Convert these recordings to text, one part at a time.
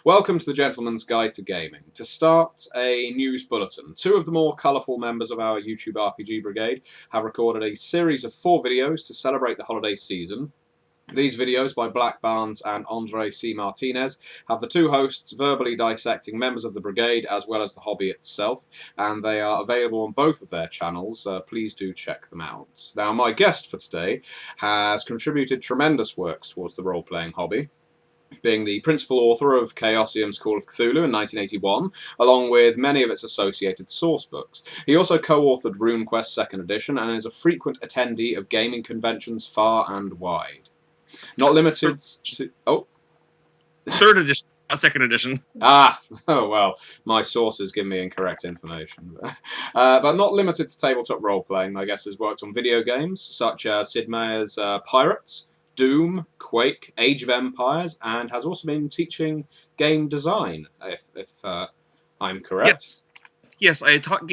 Welcome to the Gentleman's Guide to Gaming. To start, a news bulletin. Two of the more colourful members of our YouTube RPG brigade have recorded a series of 4 videos to celebrate the holiday season. These videos by Black Barnes and Andre C. Martinez have the two hosts verbally dissecting members of the brigade as well as the hobby itself, and they are available on both of their channels. Please do check them out. Now, my guest for today has contributed tremendous works towards the role-playing hobby, being the principal author of Chaosium's Call of Cthulhu in 1981, along with many of its associated source books. He also co-authored Runequest 2nd edition and is a frequent attendee of gaming conventions far and wide. Not limited to... Oh. 3rd edition, not 2nd edition. Oh well, my sources give me incorrect information. But not limited to tabletop role-playing, I guess has worked on video games, such as Sid Meier's Pirates, Doom, Quake, Age of Empires, and has also been teaching game design, if I'm correct. Yes, I taught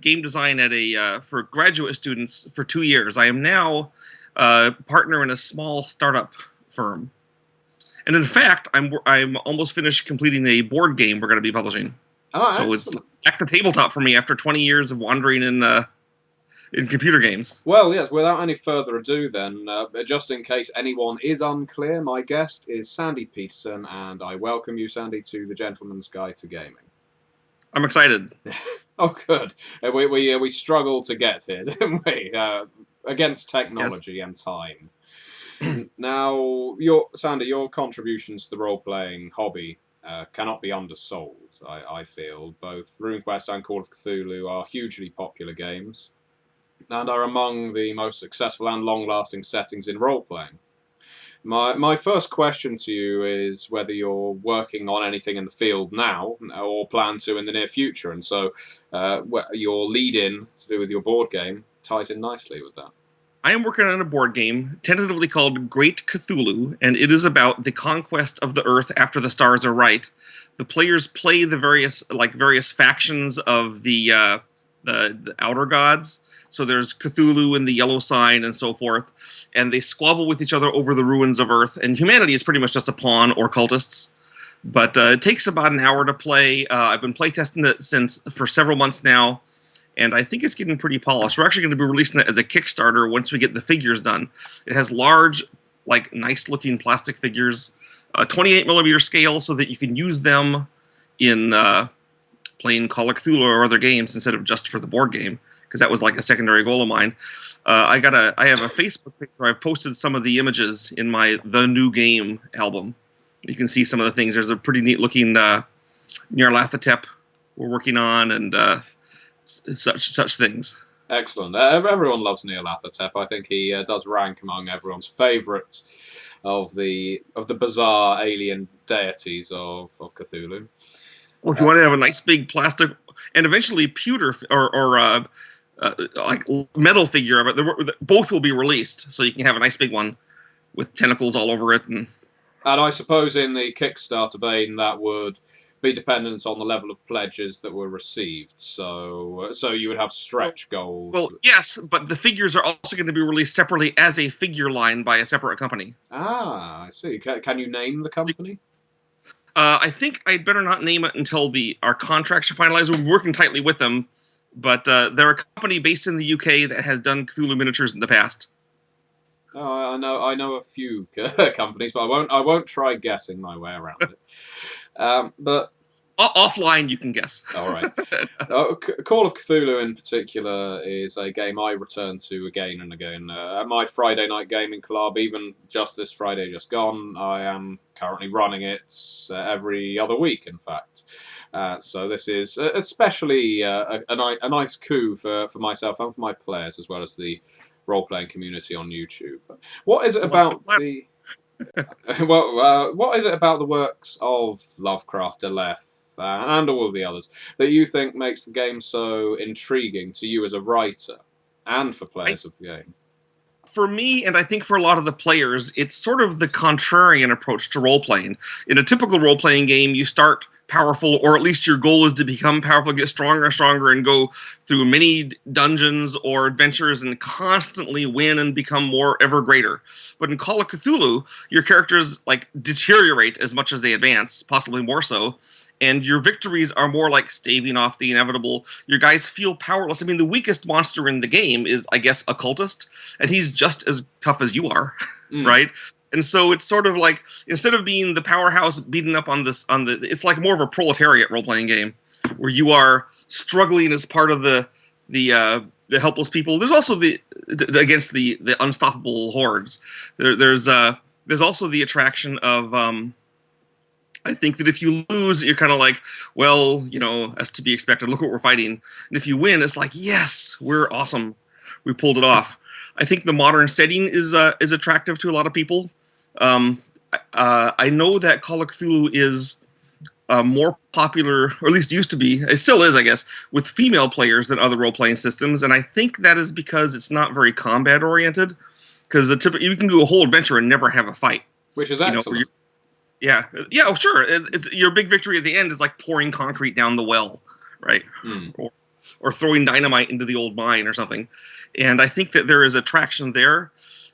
game design at for graduate students for 2 years. I am now a partner in a small startup firm, and in fact, I'm almost finished completing a board game we're going to be publishing. Oh, so it's back to tabletop for me after 20 years of wandering in computer games. Well, yes, without any further ado then, just in case anyone is unclear, my guest is Sandy Petersen, and I welcome you, Sandy, to the Gentleman's Guide to Gaming. I'm excited. Oh, good. We struggled to get here, didn't we? Against technology and time. Now, Sandy, your contributions to the role-playing hobby cannot be undersold, I feel. Both RuneQuest and Call of Cthulhu are hugely popular games, and are among the most successful and long-lasting settings in role-playing. My first question to you is whether you're working on anything in the field now, or plan to in the near future, and so your lead-in to do with your board game ties in nicely with that. I am working on a board game, tentatively called Great Cthulhu, and it is about the conquest of the Earth after the stars are right. The players play the various factions of the outer gods. So there's Cthulhu and the Yellow Sign and so forth, and they squabble with each other over the ruins of Earth. And humanity is pretty much just a pawn or cultists. But it takes about an hour to play. I've been playtesting it for several months now, and I think it's getting pretty polished. We're actually going to be releasing it as a Kickstarter once we get the figures done. It has large, nice-looking plastic figures, 28mm scale, so that you can use them in playing Call of Cthulhu or other games instead of just for the board game, because that was like a secondary goal of mine. I have a Facebook page where I've posted some of the images in my The New Game album. You can see some of the things. There's a pretty neat looking Nyarlathotep we're working on, and such things. Excellent. Everyone loves Nyarlathotep. I think he does rank among everyone's favourite of the bizarre alien deities of Cthulhu. Well, if you want to have a nice big plastic and eventually pewter or metal figure of it, both will be released, so you can have a nice big one with tentacles all over it. And I suppose in the Kickstarter vein, that would be dependent on the level of pledges that were received. So you would have stretch goals. Well, yes, but the figures are also going to be released separately as a figure line by a separate company. Ah, I see. Can you name the company? I think I'd better not name it until our contracts are finalized. We're working tightly with them, but they're a company based in the UK that has done Cthulhu miniatures in the past. Oh, I know a few companies, but I won't try guessing my way around it. But offline, you can guess. All right. Call of Cthulhu in particular is a game I return to again and again. At my Friday night gaming club, even just this Friday just gone, I am currently running it every other week, in fact. So this is especially a nice coup for myself and for my players, as well as the role-playing community on YouTube. What is it about the... what is it about the works of Lovecraft, Deleth, and all of the others that you think makes the game so intriguing to you as a writer and for players of the game? for me, and I think for a lot of the players, it's sort of the contrarian approach to role-playing. In a typical role-playing game, you start powerful, or at least your goal is to become powerful, get stronger and stronger, and go through many dungeons or adventures and constantly win and become more ever greater. But in Call of Cthulhu, your characters like deteriorate as much as they advance, possibly more so. And your victories are more like staving off the inevitable. Your guys feel powerless. I mean, the weakest monster in the game is, I guess, a cultist, and he's just as tough as you are, right? And so it's sort of like, instead of being the powerhouse beating up on it's like more of a proletariat role-playing game, where you are struggling as part of the helpless people. There's also against the unstoppable hordes. There's also the attraction of. I think that if you lose, you're kind of like, well, as to be expected, look what we're fighting. And if you win, it's like, yes, we're awesome. We pulled it off. I think the modern setting is attractive to a lot of people. I know that Call of Cthulhu is more popular, or at least used to be, it still is, I guess, with female players than other role-playing systems. And I think that is because it's not very combat-oriented, because you can do a whole adventure and never have a fight. Which is excellent. Yeah, sure. It's your big victory at the end is like pouring concrete down the well, right? Or throwing dynamite into the old mine or something. And I think that there is attraction there.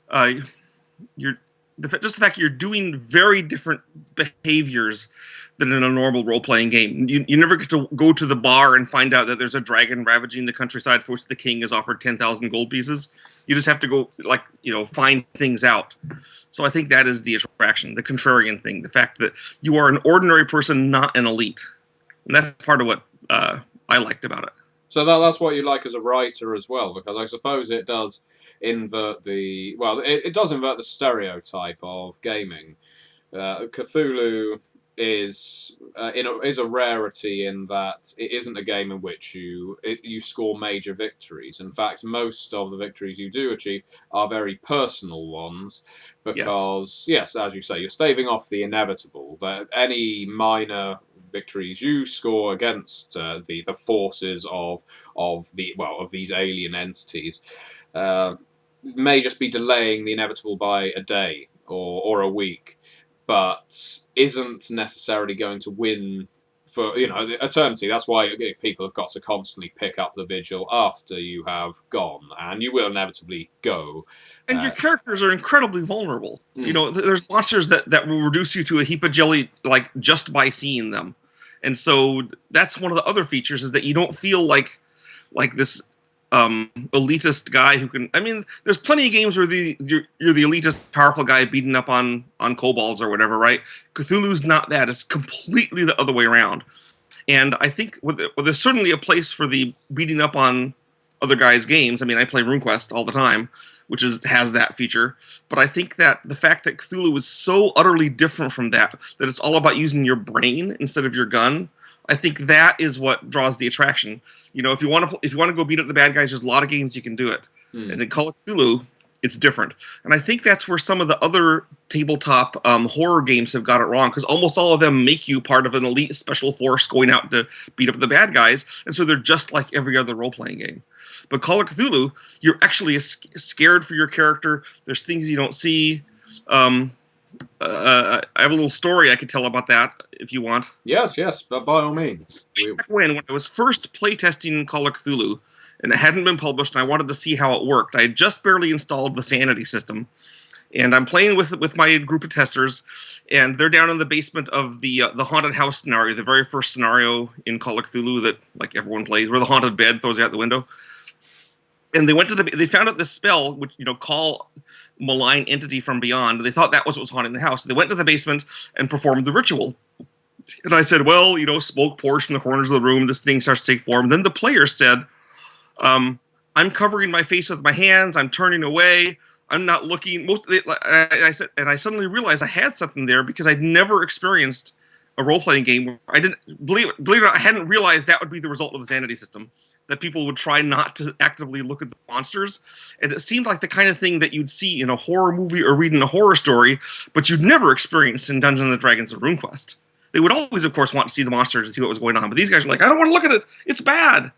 Just the fact you're doing very different behaviors than in a normal role-playing game. You never get to go to the bar and find out that there's a dragon ravaging the countryside for which the king has offered 10,000 gold pieces. You just have to go, find things out. So I think that is the attraction, the contrarian thing, the fact that you are an ordinary person, not an elite. And that's part of what I liked about it. So that's what you like as a writer as well, because I suppose it does invert it does invert the stereotype of gaming. Cthulhu is a rarity in that it isn't a game in which you score major victories. In fact, most of the victories you do achieve are very personal ones, because yes, as you say, you're staving off the inevitable. That any minor victories you score against the forces of these alien entities may just be delaying the inevitable by a day or a week, but isn't necessarily going to win for the eternity. That's why people have got to constantly pick up the vigil after you have gone, and you will inevitably go. And your characters are incredibly vulnerable. There's monsters that will reduce you to a heap of jelly, like, just by seeing them. And so that's one of the other features, is that you don't feel like this elitist guy who can. I mean, there's plenty of games where you're the elitist, powerful guy beating up on kobolds or whatever, right? Cthulhu's not that. It's completely the other way around. And I think there's certainly a place for the beating up on other guys' games. I mean, I play Runequest all the time, which has that feature. But I think that the fact that Cthulhu is so utterly different from that it's all about using your brain instead of your gun, I think that is what draws the attraction. If you want to go beat up the bad guys, there's a lot of games you can do it. And in Call of Cthulhu, it's different. And I think that's where some of the other tabletop horror games have got it wrong, because almost all of them make you part of an elite special force going out to beat up the bad guys, and so they're just like every other role-playing game. But Call of Cthulhu, you're actually scared for your character. There's things you don't see. I have a little story I could tell about that if you want. Yes, but by all means. When I was first playtesting Call of Cthulhu, and it hadn't been published, and I wanted to see how it worked, I had just barely installed the Sanity system. And I'm playing with my group of testers, and they're down in the basement of the haunted house scenario, the very first scenario in Call of Cthulhu that like everyone plays, where the haunted bed throws you out the window. And they found out this spell, which, call malign entity from beyond. They thought that was what was haunting the house. They went to the basement and performed the ritual. And I said, well, smoke pours from the corners of the room. This thing starts to take form. Then the player said, I'm covering my face with my hands. I'm turning away. I'm not looking. I suddenly realized I had something there, because I'd never experienced a role-playing game where I didn't believe it or not, I hadn't realized that would be the result of the Sanity system, that people would try not to actively look at the monsters. And it seemed like the kind of thing that you'd see in a horror movie or read in a horror story, but you'd never experienced in Dungeons & Dragons or RuneQuest. They would always, of course, want to see the monsters and see what was going on. But these guys are like, I don't want to look at it. It's bad.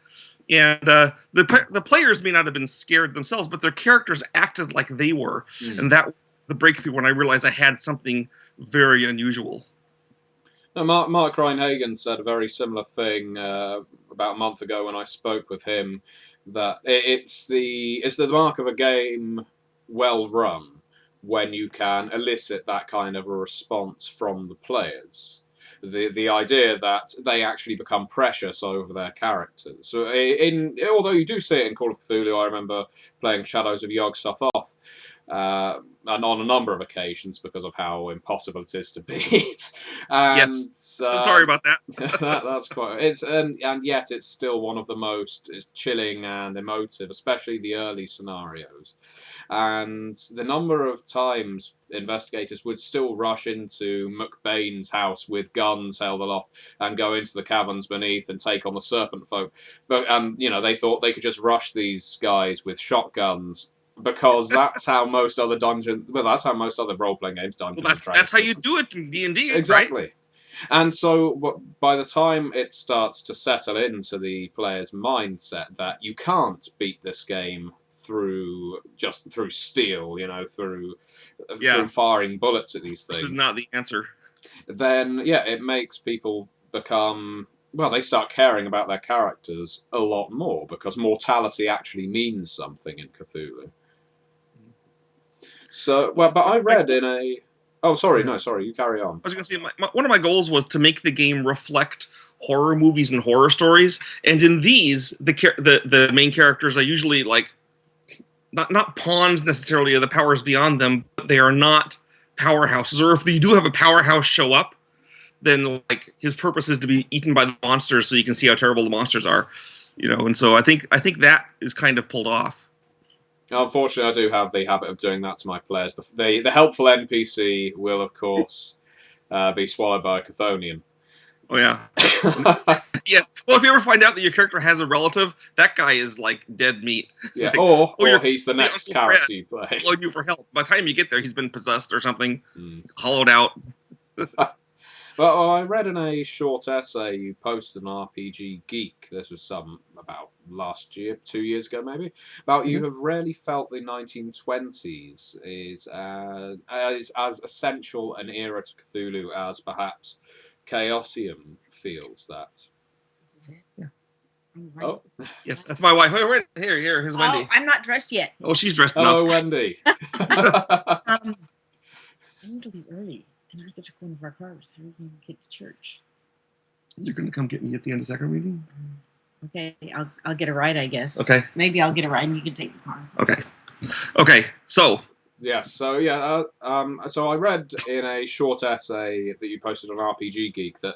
And the players may not have been scared themselves, but their characters acted like they were, and that was the breakthrough when I realized I had something very unusual. Now, Mark Reinhagen said a very similar thing about a month ago when I spoke with him, that it's the mark of a game well run when you can elicit that kind of a response from the players. The idea that they actually become precious over their characters. So although you do see it in Call of Cthulhu, I remember playing Shadows of Yog-Sothoth, and on a number of occasions because of how impossible it is to beat. And Yes, sorry about that. that's quite. And yet it's still one of the most chilling and emotive, especially the early scenarios. And the number of times investigators would still rush into McBain's house with guns held aloft and go into the caverns beneath and take on the serpent folk. But they thought they could just rush these guys with shotguns because that's how most other that's how most other role-playing games, Dungeons and Dragons. That's how you do it in D&D, exactly. Right? And so by the time it starts to settle into the player's mindset that you can't beat this game through steel, through firing bullets at these things. This is not the answer. Then, it makes people become... Well, they start caring about their characters a lot more because mortality actually means something in Cthulhu. So, but I read in a... Oh, sorry, you carry on. I was going to say, one of my goals was to make the game reflect horror movies and horror stories, and in these, the main characters are usually like not pawns necessarily of the powers beyond them, but they are not powerhouses. Or if you do have a powerhouse show up, then like his purpose is to be eaten by the monsters, so you can see how terrible the monsters are, And so I think that is kind of pulled off. Unfortunately, I do have the habit of doing that to my players. The helpful NPC will, of course, be swallowed by a Chthonian. Oh, yeah. Yes. Well, if you ever find out that your character has a relative, that guy is like dead meat. Yeah. Like, or he's the next character you play. Followed you for help. By the time you get there, he's been possessed or something, hollowed out. Well, I read in a short essay you posted on RPG Geek, this was about last year, 2 years ago maybe, about you have rarely felt the 1920s is as essential an era to Cthulhu as perhaps Chaosium feels that. This is it? Yeah. Right. Oh. Yes, that's my wife. Here's Wendy. Oh, I'm not dressed yet. Oh, she's dressed enough. Hello, Wendy. I'm usually early. And Arthur took one of our cars. How are you going to get to church? You're going to come get me at the end of second reading? Okay, I'll get a ride, I guess. Okay. Maybe I'll get a ride and you can take the car. Okay, so... Yes, so so I read in a short essay that you posted on RPG Geek that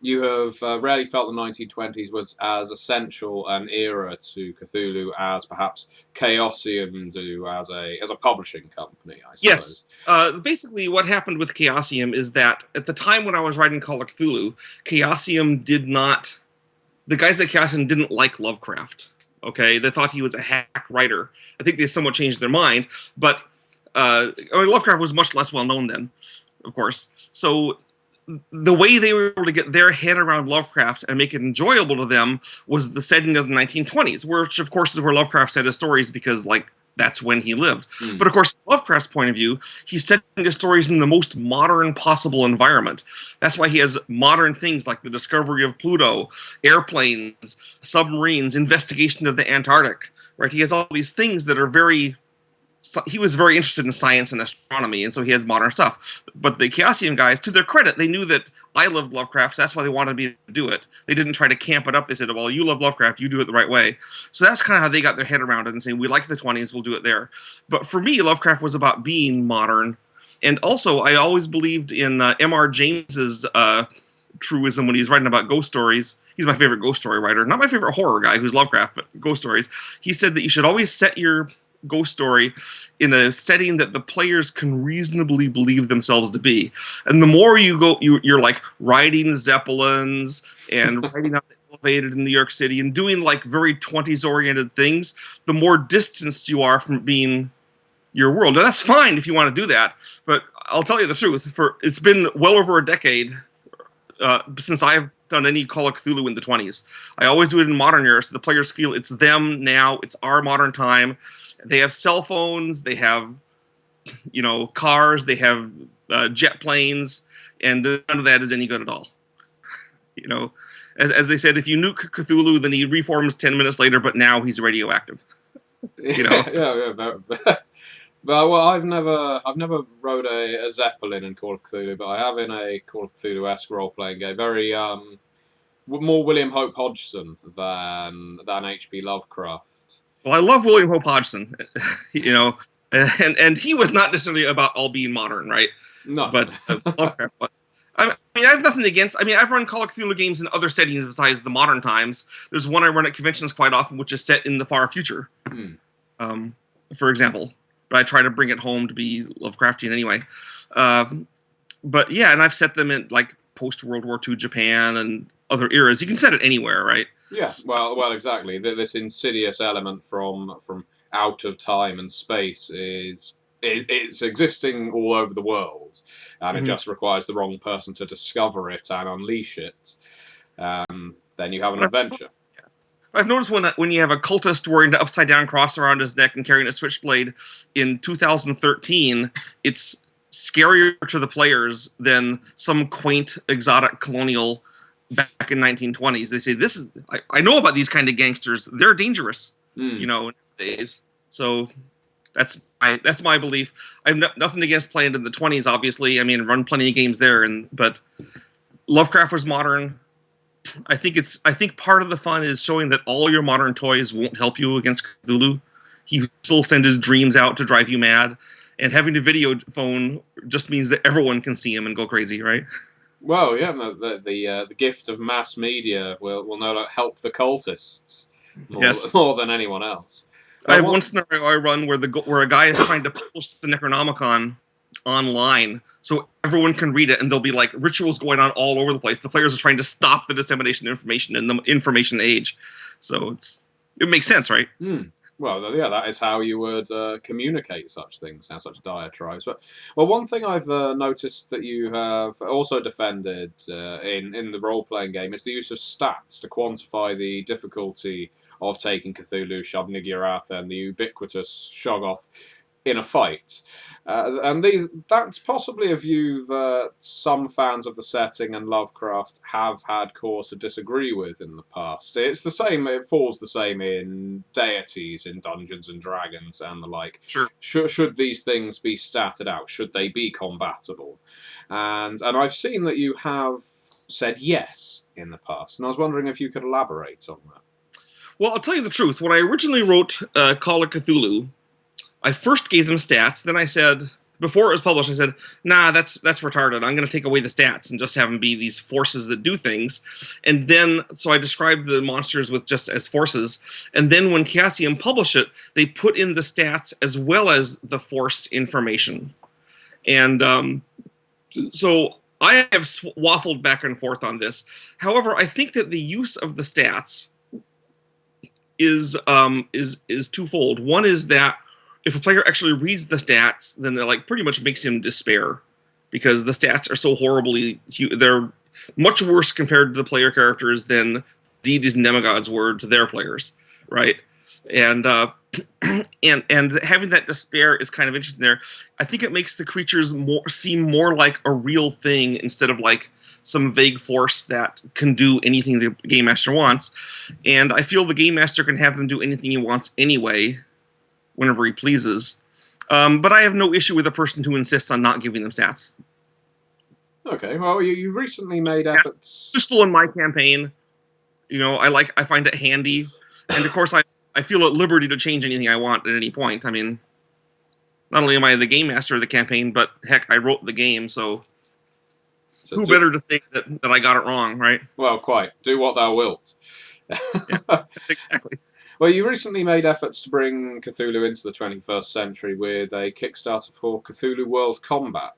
you have rarely felt the 1920s was as essential an era to Cthulhu as perhaps Chaosium do as a publishing company, I suppose. Yes. Basically, what happened with Chaosium is that at the time when I was writing Call of Cthulhu, Chaosium did not... The guys at Chaosium didn't like Lovecraft. Okay? They thought he was a hack writer. I think they somewhat changed their mind, but Lovecraft was much less well known then, of course. So the way they were able to get their head around Lovecraft and make it enjoyable to them was the setting of the 1920s, which of course is where Lovecraft said his stories because that's when he lived. But of course, Lovecraft's point of view, he's setting his stories in the most modern possible environment. That's why he has modern things like the discovery of Pluto, airplanes, submarines, investigation of the Antarctic, right? He has all these things that are he was very interested in science and astronomy, and so he has modern stuff. But the Chaosium guys, to their credit, they knew that I loved Lovecraft, so that's why they wanted me to do it. They didn't try to camp it up. They said, well, you love Lovecraft, you do it the right way. So that's kind of how they got their head around it and saying, we like the 20s, we'll do it there. But for me, Lovecraft was about being modern. And also, I always believed in M.R. James's truism when he's writing about ghost stories. He's my favorite ghost story writer. Not my favorite horror guy who's Lovecraft, but ghost stories. He said that you should always set your ghost story in a setting that the players can reasonably believe themselves to be. And the more you go, you're like riding Zeppelins and riding out the elevated in New York City and doing like very 20s oriented things, the more distanced you are from being your world. Now that's fine if you want to do that, but I'll tell you the truth, it's been well over a decade since I've done any Call of Cthulhu in the 20s. I always do it in modern era, so the players feel it's them now. It's our modern time. They have cell phones. They have, cars. They have jet planes, and none of that is any good at all. As they said, if you nuke Cthulhu, then he reforms 10 minutes later, but now he's radioactive. Yeah. Well, I've never rode a Zeppelin in Call of Cthulhu, but I have in a Call of Cthulhu-esque role-playing game. Very more William Hope Hodgson than H.P. Lovecraft. Well, I love William Hope Hodgson, and he was not necessarily about all being modern, right? No, but Lovecraft was. I mean, I have nothing against. I mean, I've run Call of Cthulhu games in other settings besides the modern times. There's one I run at conventions quite often, which is set in the far future, for example. But I try to bring it home to be Lovecraftian anyway. But yeah, and I've set them in like post World War II Japan and other eras. You can set it anywhere, right? Yeah, well, exactly. This insidious element from out of time and space it's existing all over the world, and it just requires the wrong person to discover it and unleash it. Then you have an adventure. I've noticed when you have a cultist wearing an upside-down cross around his neck and carrying a switchblade in 2013, it's scarier to the players than some quaint, exotic colonial back in 1920s. They say, "This is I know about these kind of gangsters. They're dangerous, nowadays." So that's my belief. I have nothing against playing in the 20s. Obviously, I mean, run plenty of games there, but Lovecraft was modern. I think part of the fun is showing that all your modern toys won't help you against Cthulhu. He still sends his dreams out to drive you mad, and having a video phone just means that everyone can see him and go crazy, right? Well, yeah, the gift of mass media will no doubt help the cultists more than anyone else. I have one scenario I run where a guy is trying to publish the Necronomicon online so everyone can read it, and there'll be like rituals going on all over the place. The players are trying to stop the dissemination of information in the information age. So it makes sense, right? Well, yeah, that is how you would communicate such things, now such diatribes. But one thing I've noticed that you have also defended in the role-playing game is the use of stats to quantify the difficulty of taking Cthulhu, Shub-Niggurath, and the ubiquitous Shoggoth in a fight. And that's possibly a view that some fans of the setting and Lovecraft have had cause to disagree with in the past. It's the same, it falls the same in deities, in Dungeons and Dragons and the like. Sure. Should these things be statted out? Should they be combatable? And I've seen that you have said yes in the past, and I was wondering if you could elaborate on that. Well, I'll tell you the truth. When I originally wrote Call of Cthulhu, I first gave them stats. Then I said, before it was published, I said, "Nah, that's retarded. I'm going to take away the stats and just have them be these forces that do things." And then, so I described the monsters with just as forces. And then when Chaosium published it, they put in the stats as well as the force information. And so I have waffled back and forth on this. However, I think that the use of the stats is twofold. One is that if a player actually reads the stats, then it like pretty much makes him despair, because the stats are so horribly, they're much worse compared to the player characters than deities and demigods were to their players, right? And having that despair is kind of interesting there. I think it makes the creatures seem more like a real thing instead of like some vague force that can do anything the game master wants. And I feel the game master can have them do anything he wants anyway, whenever he pleases. But I have no issue with a person who insists on not giving them stats. Okay, well, you recently made efforts... It's useful in my campaign. I find it handy. And of course, I feel at liberty to change anything I want at any point. I mean, not only am I the game master of the campaign, but heck, I wrote the game, so who better to think that I got it wrong, right? Well, quite. Do what thou wilt. Yeah, exactly. Well, you recently made efforts to bring Cthulhu into the 21st century with a Kickstarter for Cthulhu World Combat.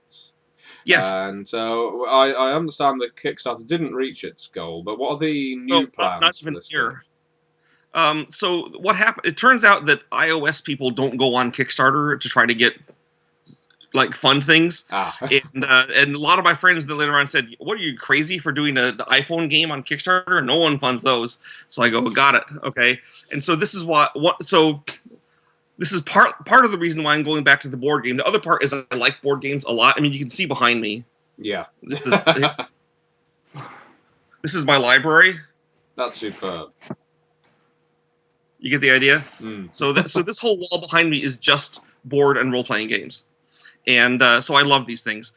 Yes. And I understand that Kickstarter didn't reach its goal, but what are the new plans not for even this here. So what happened? It turns out that iOS people don't go on Kickstarter to try to get like fund things. Ah. And a lot of my friends then later on said, "What are you, crazy for doing an iPhone game on Kickstarter? No one funds those." So I go, "Got it, okay." And so this is this is part of the reason why I'm going back to the board game. The other part is I like board games a lot. I mean, you can see behind me. Yeah. This is my library. That's superb. You get the idea? Mm. So this whole wall behind me is just board and role-playing games. And so I love these things.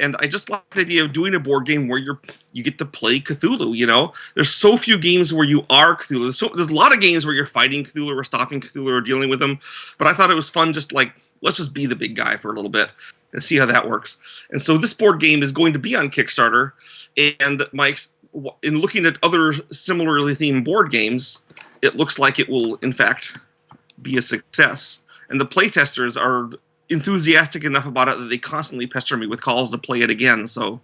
And I just like the idea of doing a board game where you get to play Cthulhu, you know? There's so few games where you are Cthulhu. There's a lot of games where you're fighting Cthulhu or stopping Cthulhu or dealing with them. But I thought it was fun just like, let's just be the big guy for a little bit and see how that works. And so this board game is going to be on Kickstarter. And in looking at other similarly themed board games, it looks like it will, in fact, be a success. And the playtesters are enthusiastic enough about it that they constantly pester me with calls to play it again. So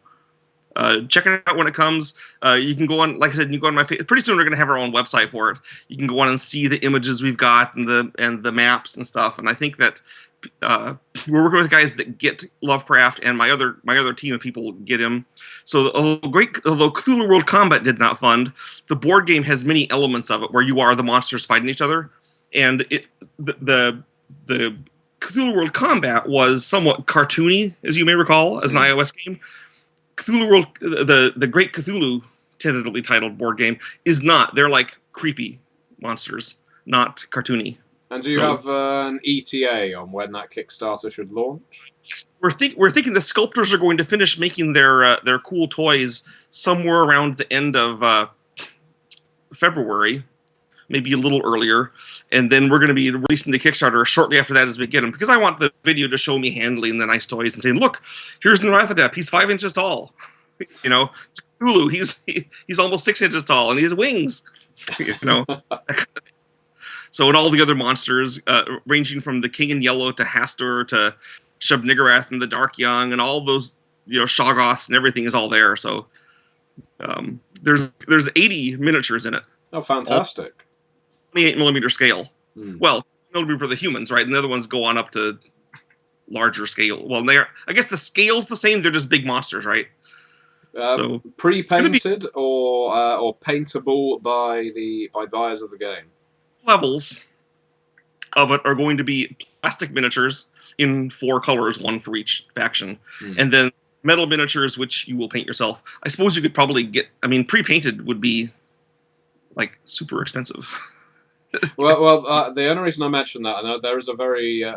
check it out when it comes. You can go on, like I said, you go on my pretty soon we're going to have our own website for it. You can go on and see the images we've got and the maps and stuff. And I think that we're working with guys that get Lovecraft, and my other team of people get him. So although Cthulhu World Combat did not fund, the board game has many elements of it where you are the monsters fighting each other, and the Cthulhu World Combat was somewhat cartoony, as you may recall, as an iOS game. Cthulhu World, the Great Cthulhu, tentatively titled board game, is not. They're like creepy monsters, not cartoony. And do you have an ETA on when that Kickstarter should launch? We're thinking the sculptors are going to finish making their cool toys somewhere around the end of February, maybe a little earlier, and then we're going to be releasing the Kickstarter shortly after that as we get them, because I want the video to show me handling the nice toys and saying, "Look, here's Nurathodep. He's 5 inches tall. You know, Cthulhu, he's almost 6 inches tall, and he has wings." You know. So, and all the other monsters, ranging from the King in Yellow to Hastur to Shub-Niggurath and the Dark Young, and all those, you know, Shoggoths and everything is all there. So, there's 80 miniatures in it. Oh, fantastic! 28mm scale. Well, millimeter for the humans, right? And the other ones go on up to larger scale. Well, I guess the scale's the same. They're just big monsters, right? So pre-painted or paintable by buyers of the game. Levels of it are going to be plastic miniatures in 4 colors, one for each faction, and then metal miniatures which you will paint yourself. I suppose you could probably get. I mean, pre-painted would be like super expensive. well, the only reason I mentioned that, I know there is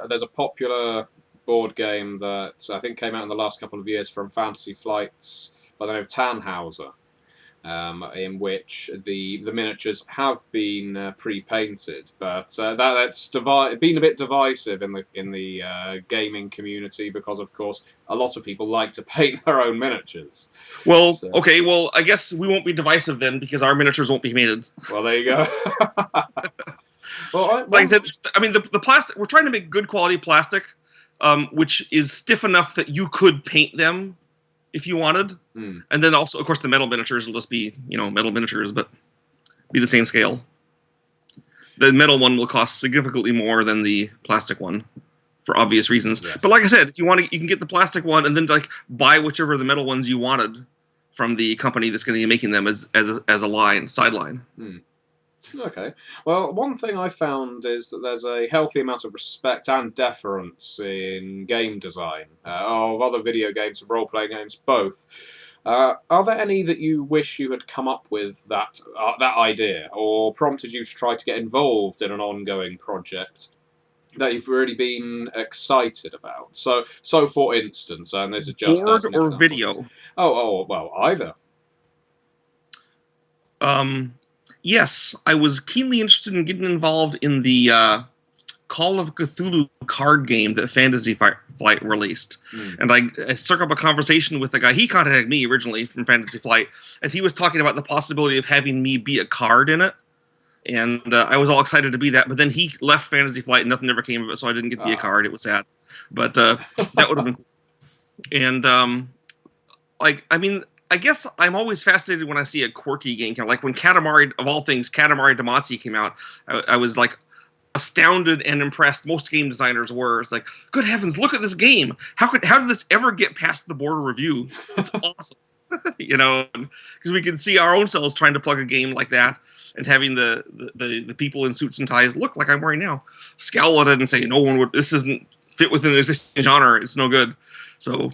there's a popular board game that I think came out in the last couple of years from Fantasy Flights by the name of Tannhauser. In which the miniatures have been pre-painted, but that's been a bit divisive in the gaming community, because of course a lot of people like to paint their own miniatures. Well, okay, well I guess we won't be divisive then, because our miniatures won't be painted. Well, there you go. Well, like I said, I mean the plastic. We're trying to make good quality plastic, which is stiff enough that you could paint them if you wanted. And then also, of course, the metal miniatures will just be, you know, metal miniatures, but be the same scale. The metal one will cost significantly more than the plastic one, for obvious reasons. Yes. But like I said, if you want to, you can get the plastic one and then like buy whichever of the metal ones you wanted from the company that's going to be making them as a sideline. Okay. Well, one thing I found is that there's a healthy amount of respect and deference in game design of other video games and role-playing games, both. Are there any that you wish you had come up with that idea, or prompted you to try to get involved in an ongoing project that you've really been excited about? So for instance, and this is just board or video. Oh, well, either. Yes, I was keenly interested in getting involved in the Call of Cthulhu card game that Fantasy Flight released. And I struck up a conversation with the guy. He contacted me originally from Fantasy Flight, and he was talking about the possibility of having me be a card in it. And I was all excited to be that, but then he left Fantasy Flight and nothing ever came of it, so I didn't get to be a card. It was sad. But that would have been cool. And, I mean, I guess I'm always fascinated when I see a quirky game. Like when Katamari, of all things, Katamari Damacy came out, I was like, astounded and impressed most game designers were. It's like, good heavens, look at this game. How did this ever get past the board of review? It's awesome. Because we can see our own selves trying to plug a game like that and having the people in suits and ties look like I'm wearing now, scowl at it and say, no one would, this isn't fit within an existing genre, it's no good. So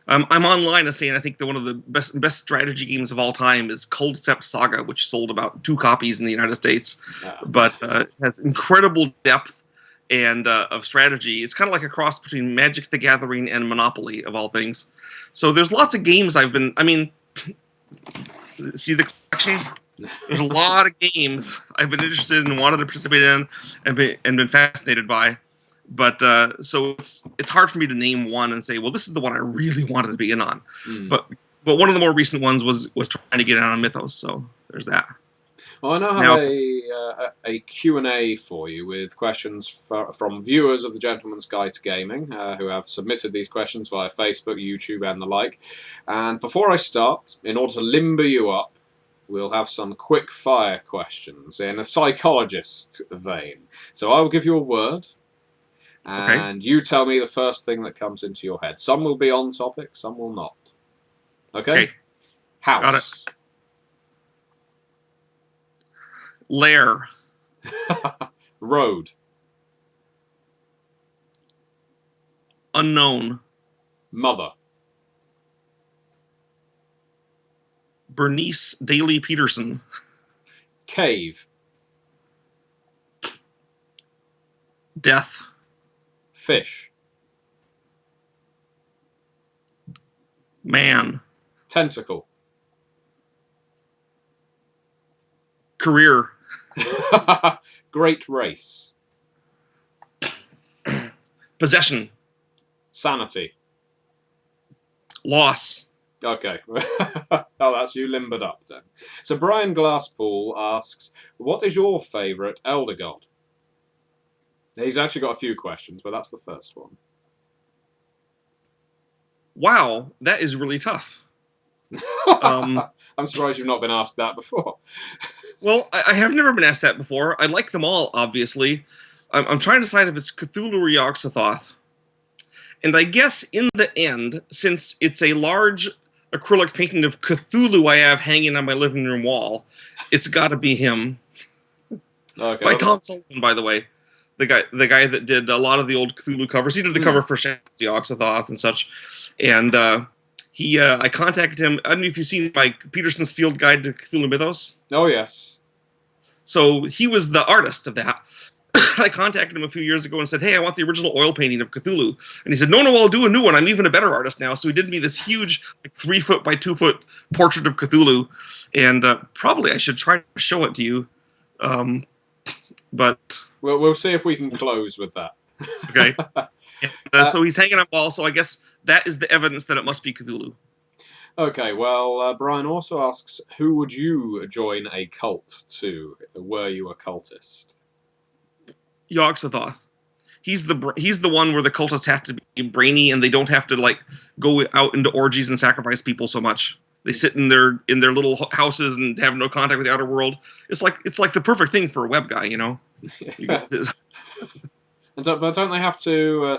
I'm online and saying I think that one of the best strategy games of all time is Concept Saga, which sold about 2 copies in the United States, but has incredible depth and of strategy. It's kind of like a cross between Magic the Gathering and Monopoly, of all things. So there's lots of games see the collection? There's a lot of games I've been interested in, wanted to participate in, and been fascinated by. But so it's hard for me to name one and say, well, this is the one I really wanted to be in on. But one of the more recent ones was trying to get in on Mythos. So there's that. Well, I now have a Q&A for you with questions from viewers of the Gentleman's Guide to Gaming who have submitted these questions via Facebook, YouTube, and the like. And before I start, in order to limber you up, we'll have some quick-fire questions in a psychologist vein. So I will give you a word, and you tell me the first thing that comes into your head. Some will be on topic, some will not. Okay? House. Got it. Lair. Road. Unknown. Mother. Bernice Daly Petersen. Cave. Death. Fish. Man. Tentacle. Career. Great race. Possession. Sanity. Loss. Okay. Oh, that's you limbered up then. So Brian Glasspool asks, what is your favourite Elder God? He's actually got a few questions, but that's the first one. Wow, that is really tough. I'm surprised you've not been asked that before. Well, I have never been asked that before. I like them all, obviously. I'm trying to decide if it's Cthulhu or Yogg-Sothoth. And I guess in the end, since it's a large acrylic painting of Cthulhu I have hanging on my living room wall, it's got to be him. Okay. By Tom Sullivan, by the way. The guy that did a lot of the old Cthulhu covers. He did the cover for Yogg-Sothoth and such. And I contacted him. I don't know if you've seen Peterson's Field Guide to Cthulhu Mythos. Oh, yes. So he was the artist of that. I contacted him a few years ago and said, hey, I want the original oil painting of Cthulhu. And he said, no, I'll do a new one. I'm even a better artist now. So he did me this huge 3-foot by 2-foot portrait of Cthulhu. And probably I should try to show it to you. But we'll see if we can close with that. Okay. So he's hanging on the wall. So I guess that is the evidence that it must be Cthulhu. Okay, well, Brian also asks, who would you join a cult to, were you a cultist? Yogg-Sothoth. He's the one where the cultists have to be brainy and they don't have to go out into orgies and sacrifice people so much. They sit in their little houses and have no contact with the outer world. It's like the perfect thing for a web guy, you know. But don't they have to,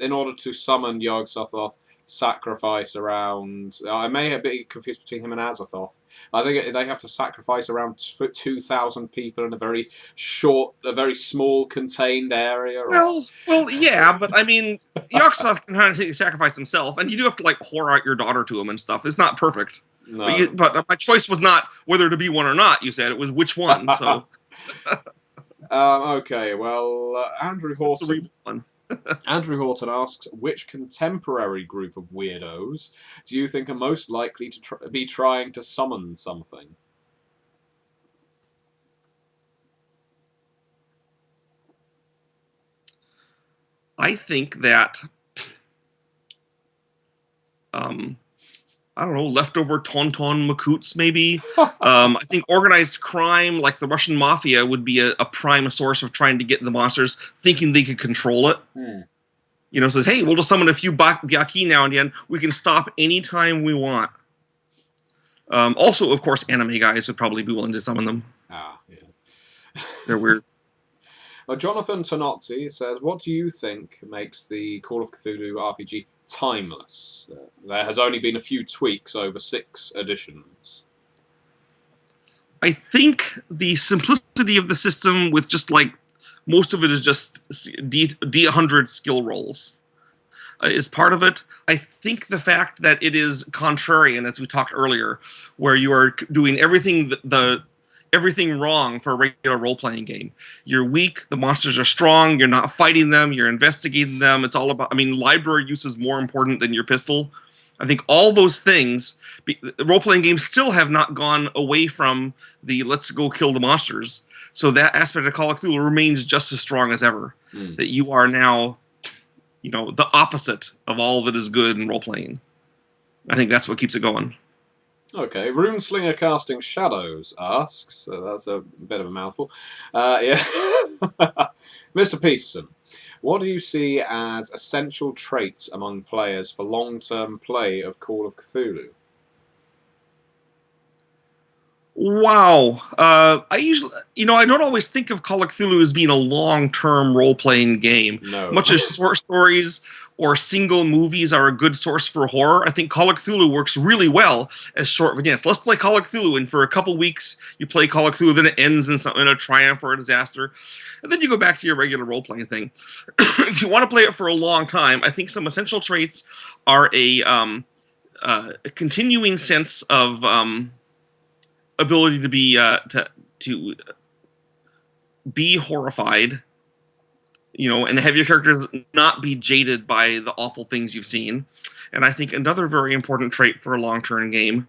in order to summon Yogg-Sothoth, sacrifice around... I may have been confused between him and Azathoth. I think they have to sacrifice around 2,000 people in a very small, contained area. Well, yeah, but I mean, Yogg-Sothoth can kind of sacrifice himself, and you do have to whore out your daughter to him and stuff. It's not perfect. No. But my choice was not whether to be one or not. You said it was which one. So. Okay, well, Andrew Horton. Andrew Horton asks, which contemporary group of weirdos do you think are most likely to be trying to summon something? I think that, I don't know, leftover Tauntaun Makoots, maybe. I think organized crime, like the Russian mafia, would be a prime source of trying to get the monsters, thinking they could control it. You know, says, hey, we'll just summon a few Gyaki now and again. We can stop anytime we want. Also, of course, anime guys would probably be willing to summon them. Ah, yeah. They're weird. Jonathan Tonozzi says, what do you think makes the Call of Cthulhu RPG timeless? There has only been a few tweaks over 6 editions. I think the simplicity of the system with just like most of it is just D100 skill rolls is part of it. I think the fact that it is contrarian, as we talked earlier, where you are doing everything everything wrong for a regular role-playing game. You're weak, the monsters are strong, you're not fighting them, you're investigating them. It's all about, I mean, library use is more important than your pistol. I think all those things, role-playing games still have not gone away from the let's go kill the monsters. So that aspect of Call of Cthulhu remains just as strong as ever. That you are now, you know, the opposite of all that is good in role-playing. I think that's what keeps it going. Okay, Runeslinger Casting Shadows asks, that's a bit of a mouthful. Yeah. Mr. Petersen, what do you see as essential traits among players for long-term play of Call of Cthulhu? Wow. I usually, you know, I don't always think of Call of Cthulhu as being a long-term role-playing game. No. Much as short stories or single movies are a good source for horror, I think Call of Cthulhu works really well as short vignettes. Let's play Call of Cthulhu, and for a couple weeks you play Call of Cthulhu, then it ends in a triumph or a disaster, and then you go back to your regular role-playing thing. If you want to play it for a long time, I think some essential traits are a continuing sense of ability to be to be horrified, you know, and have your characters not be jaded by the awful things you've seen. And I think another very important trait for a long-term game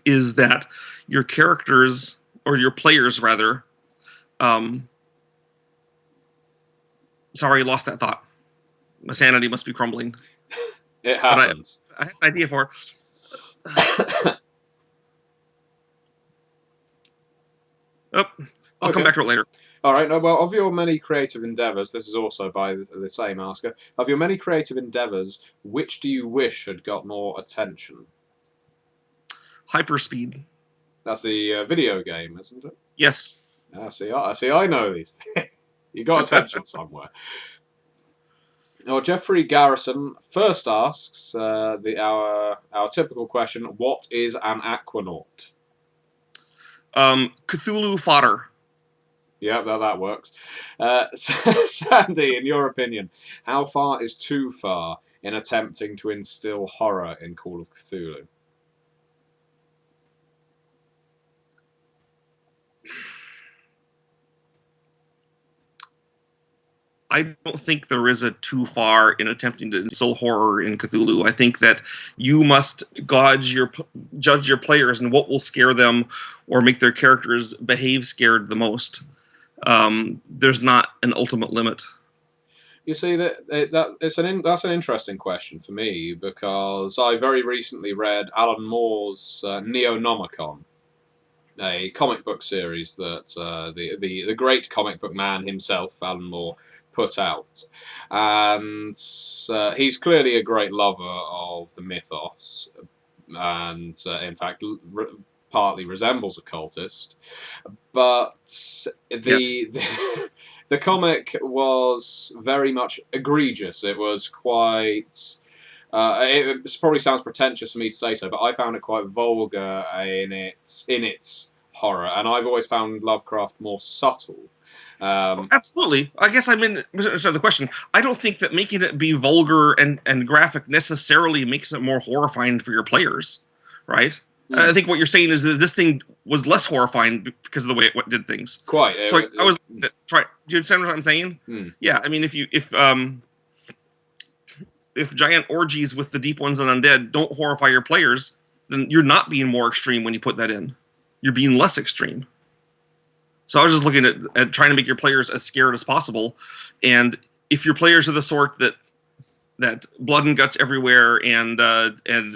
is that your characters, or your players rather, sorry, lost that thought. My sanity must be crumbling. It happens. I had an idea for it. Oh, I'll come back to it later. All right. Well, of your many creative endeavors, this is also by the same asker, of your many creative endeavors, which do you wish had got more attention? Hyperspeed. That's the video game, isn't it? Yes. See, I know these things. You got attention somewhere. Now, Jeffrey Garrison first asks our typical question: what is an aquanaut? Cthulhu fodder. Yeah, that works. Sandy, in your opinion, how far is too far in attempting to instill horror in Call of Cthulhu? I don't think there is a too far in attempting to instill horror in Cthulhu. I think that you must judge your players and what will scare them or make their characters behave scared the most. There's not an ultimate limit. You see, that's an interesting question for me, because I very recently read Alan Moore's Neonomicon, a comic book series that the great comic book man himself, Alan Moore, put out. And he's clearly a great lover of the mythos, and in fact partly resembles a cultist. But the comic was very much egregious. It was quite... it probably sounds pretentious for me to say so, but I found it quite vulgar in its horror, and I've always found Lovecraft more subtle. Absolutely. I guess I misunderstood the question. I don't think that making it be vulgar and graphic necessarily makes it more horrifying for your players, right? I think what you're saying is that this thing was less horrifying because of the way it did things. Quite. So I was trying. Do you understand what I'm saying? Yeah. I mean, if giant orgies with the deep ones and undead don't horrify your players, then you're not being more extreme when you put that in. You're being less extreme. So I was just looking at trying to make your players as scared as possible. And if your players are the sort that blood and guts everywhere and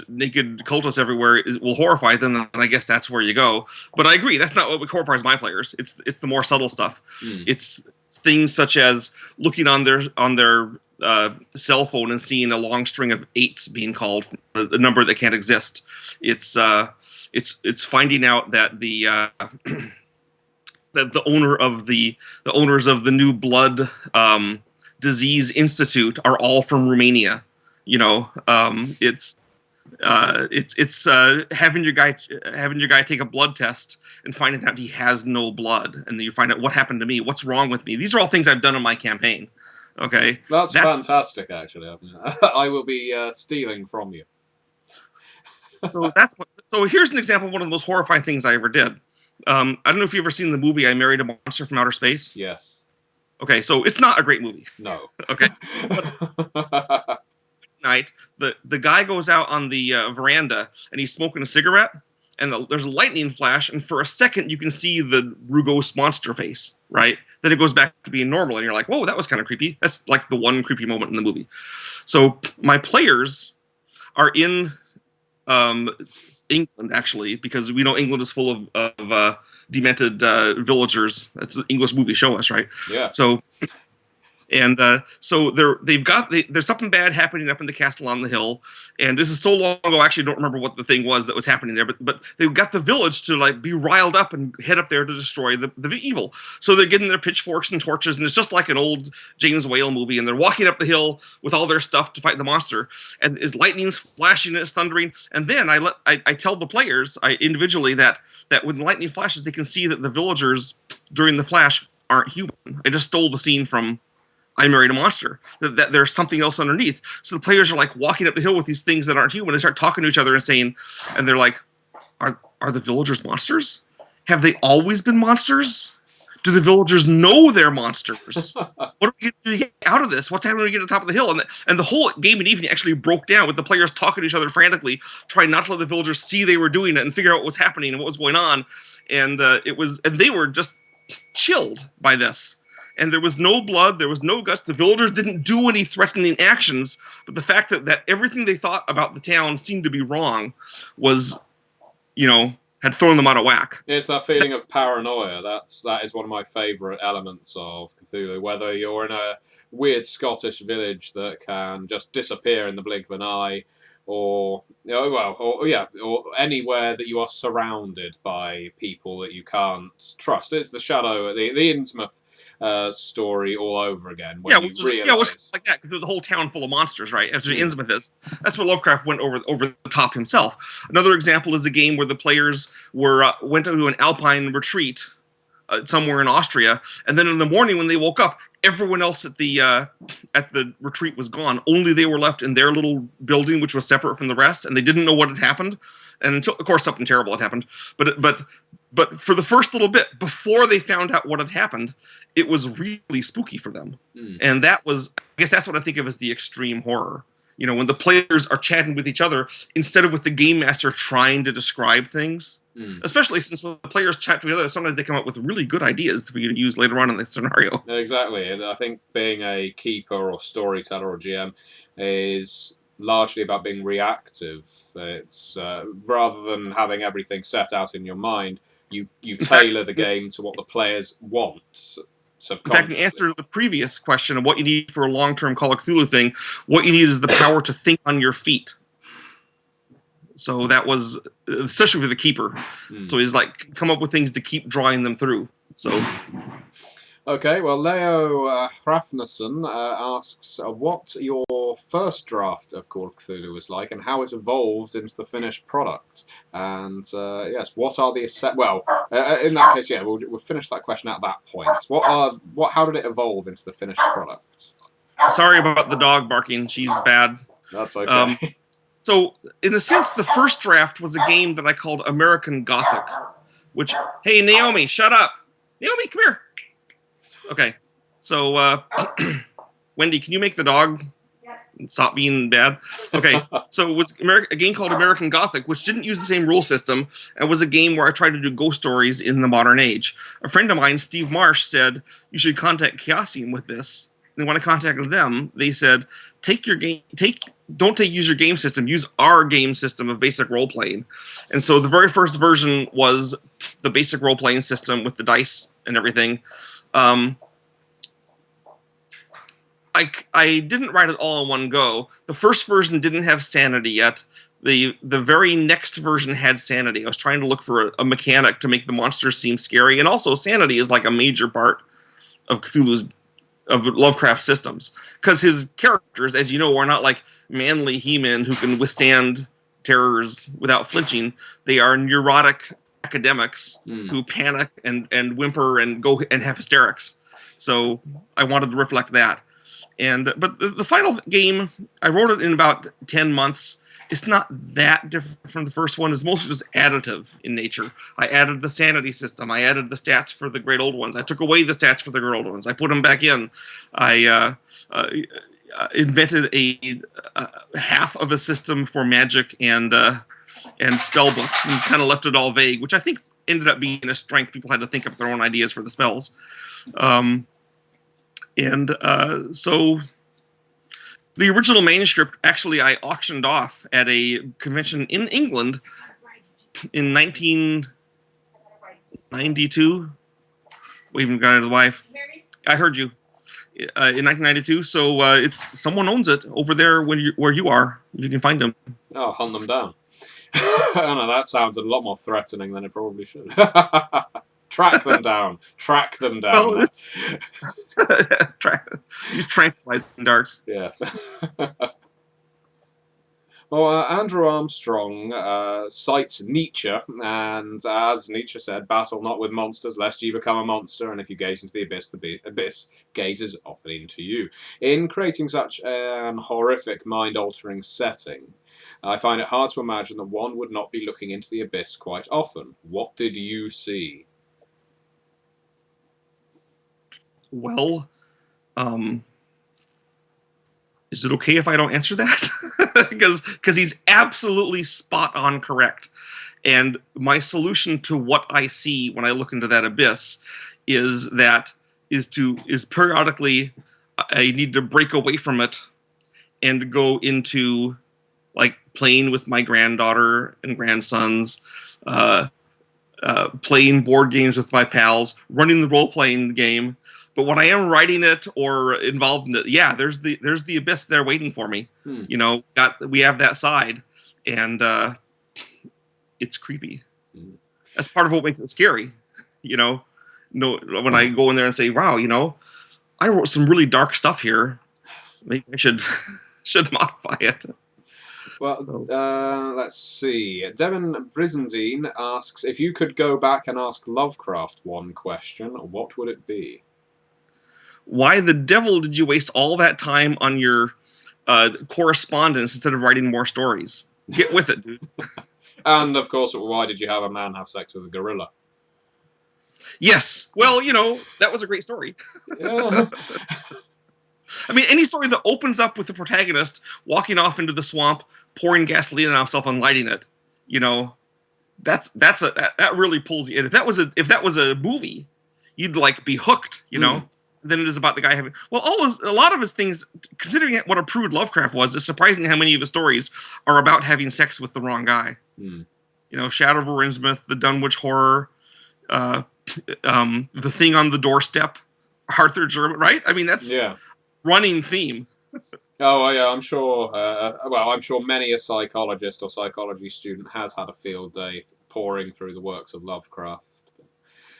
naked cultists everywhere will horrify them, then I guess that's where you go. But I agree, that's not what horrifies my players. It's the more subtle stuff. It's things such as looking on their cell phone and seeing a long string of 8s being called, a number that can't exist. It's finding out that the that the owners of the New Blood Disease Institute are all from Romania. You know, it's having your guy take a blood test and finding out he has no blood, and then you find out what happened to me, what's wrong with me. These are all things I've done in my campaign. Okay, that's fantastic. Actually, I will be stealing from you. So here's an example of one of the most horrifying things I ever did. I don't know if you've ever seen the movie I Married a Monster from Outer Space. Yes. Okay, so it's not a great movie. No. Okay. Night, the guy goes out on the veranda and he's smoking a cigarette, and there's a lightning flash, and for a second you can see the Rugose monster face, right? Then it goes back to being normal, and you're like, whoa, that was kind of creepy. That's like the one creepy moment in the movie. So my players are in England, actually, because we know England is full of demented villagers. That's what English movies show us, right? Yeah. So there's something bad happening up in the castle on the hill, and this is so long ago I actually don't remember what the thing was that was happening there, but they've got the village to like be riled up and head up there to destroy the evil. So they're getting their pitchforks and torches, and it's just like an old James Whale movie, and they're walking up the hill with all their stuff to fight the monster, and it's lightning's flashing and it's thundering, and then I tell the players individually that when lightning flashes they can see that the villagers during the flash aren't human. I just stole the scene from I Married a Monster, that there's something else underneath. So the players are like walking up the hill with these things that aren't human. They start talking to each other and saying, and they're like, are the villagers monsters? Have they always been monsters? Do the villagers know they're monsters? What are we going to get out of this? What's happening when we get to the top of the hill? And the whole game and evening actually broke down with the players talking to each other frantically, trying not to let the villagers see they were doing it and figure out what was happening and what was going on. And they were just chilled by this. And there was no blood, there was no guts. The villagers didn't do any threatening actions, but the fact that everything they thought about the town seemed to be wrong was, had thrown them out of whack. It's that feeling of paranoia. That is one of my favourite elements of Cthulhu. Whether you're in a weird Scottish village that can just disappear in the blink of an eye, or anywhere that you are surrounded by people that you can't trust. It's the shadow, the Innsmouth story all over again. When it was like that because there's a whole town full of monsters, right? As Innsmouth is. That's what Lovecraft went over the top himself. Another example is a game where the players went to an alpine retreat somewhere in Austria, and then in the morning when they woke up, everyone else at the retreat was gone. Only they were left in their little building, which was separate from the rest, and they didn't know what had happened. And until, of course, something terrible had happened. But for the first little bit, before they found out what had happened, it was really spooky for them. And I guess that's what I think of as the extreme horror. When the players are chatting with each other instead of with the game master trying to describe things. Especially since when the players chat together, sometimes they come up with really good ideas for you to use later on in the scenario. Exactly. I think being a keeper or storyteller or GM is largely about being reactive. It's rather than having everything set out in your mind, you tailor the game to what the players want. In fact, in answer to the previous question of what you need for a long-term Call of Cthulhu thing, what you need is the power to think on your feet. So that was, especially for the keeper. So he's like, come up with things to keep drawing them through. So. Okay, well, Leo Hrafnason asks what your first draft of Call of Cthulhu was like and how it evolved into the finished product. And yes, what are the in that case, yeah, we'll finish that question at that point. How did it evolve into the finished product? Sorry about the dog barking. She's bad. That's okay. So, in a sense, the first draft was a game that I called American Gothic, which, hey, Naomi, shut up. Naomi, come here. Okay, so, Wendy, can you make the dog stop being bad? Okay, so it was a game called American Gothic, which didn't use the same rule system, and was a game where I tried to do ghost stories in the modern age. A friend of mine, Steve Marsh, said, you should contact Chaosium with this. And when I contacted them, they said, don't use your game system, use our game system of basic role-playing. And so the very first version was the basic role-playing system with the dice and everything. I didn't write it all in one go. The first version didn't have sanity yet. the very next version had sanity. I was trying to look for a mechanic to make the monsters seem scary, and also sanity is like a major part of Lovecraft systems, because his characters, as you know, are not like manly He-Men who can withstand terrors without flinching. They are neurotic academics who panic and whimper and go and have hysterics. So I wanted to reflect that. But the final game, I wrote it in about 10 months. It's not that different from the first one. It's mostly just additive in nature. I added the sanity system. I added the stats for the great old ones. I took away the stats for the great old ones. I put them back in. I invented a half of a system for magic and spell books, and kind of left it all vague, which I think ended up being a strength. People had to think up their own ideas for the spells. So the original manuscript, actually, I auctioned off at a convention in England in 1992. Waving got to the wife. I heard you. In 1992. So it's someone owns it over there where you are. You can find them. Oh, hunt them down. I don't know. That sounds a lot more threatening than it probably should. Track them down. Track them down. Well, it's use tranquilizing darts. Yeah. Well, Andrew Armstrong cites Nietzsche, and as Nietzsche said, battle not with monsters, lest you become a monster, and if you gaze into the abyss gazes often into you. In creating such an horrific, mind-altering setting, I find it hard to imagine that one would not be looking into the abyss quite often. What did you see? Well, is it okay if I don't answer that? Because he's absolutely spot on correct. And my solution to what I see when I look into that abyss is periodically I need to break away from it and go into like playing with my granddaughter and grandsons, playing board games with my pals, running the role-playing game. But when I am writing it or involved in it, yeah, there's the abyss there waiting for me. You know, we have that side, and it's creepy. That's part of what makes it scary. You know, when I go in there and say, "Wow, you know, I wrote some really dark stuff here. Maybe I should modify it." Well, let's see. Devin Brizendine asks, if you could go back and ask Lovecraft one question, what would it be? Why the devil did you waste all that time on your correspondence instead of writing more stories? Get with it, dude. And, of course, why did you have a man have sex with a gorilla? Yes. Well, you know, that was a great story. Yeah. I mean, any story that opens up with the protagonist walking off into the swamp, pouring gasoline on himself and lighting it, you know, that really pulls you in. If that was a movie, you'd like be hooked, you know. Than it is about the guy having. Well, a lot of his things, considering what a prude Lovecraft was, it's surprising how many of his stories are about having sex with the wrong guy. You know, Shadow of Innsmouth, the Dunwich Horror, the Thing on the Doorstep, Arthur German, right? I mean, that's running theme. Oh, yeah, I'm sure. I'm sure many a psychologist or psychology student has had a field day poring through the works of Lovecraft.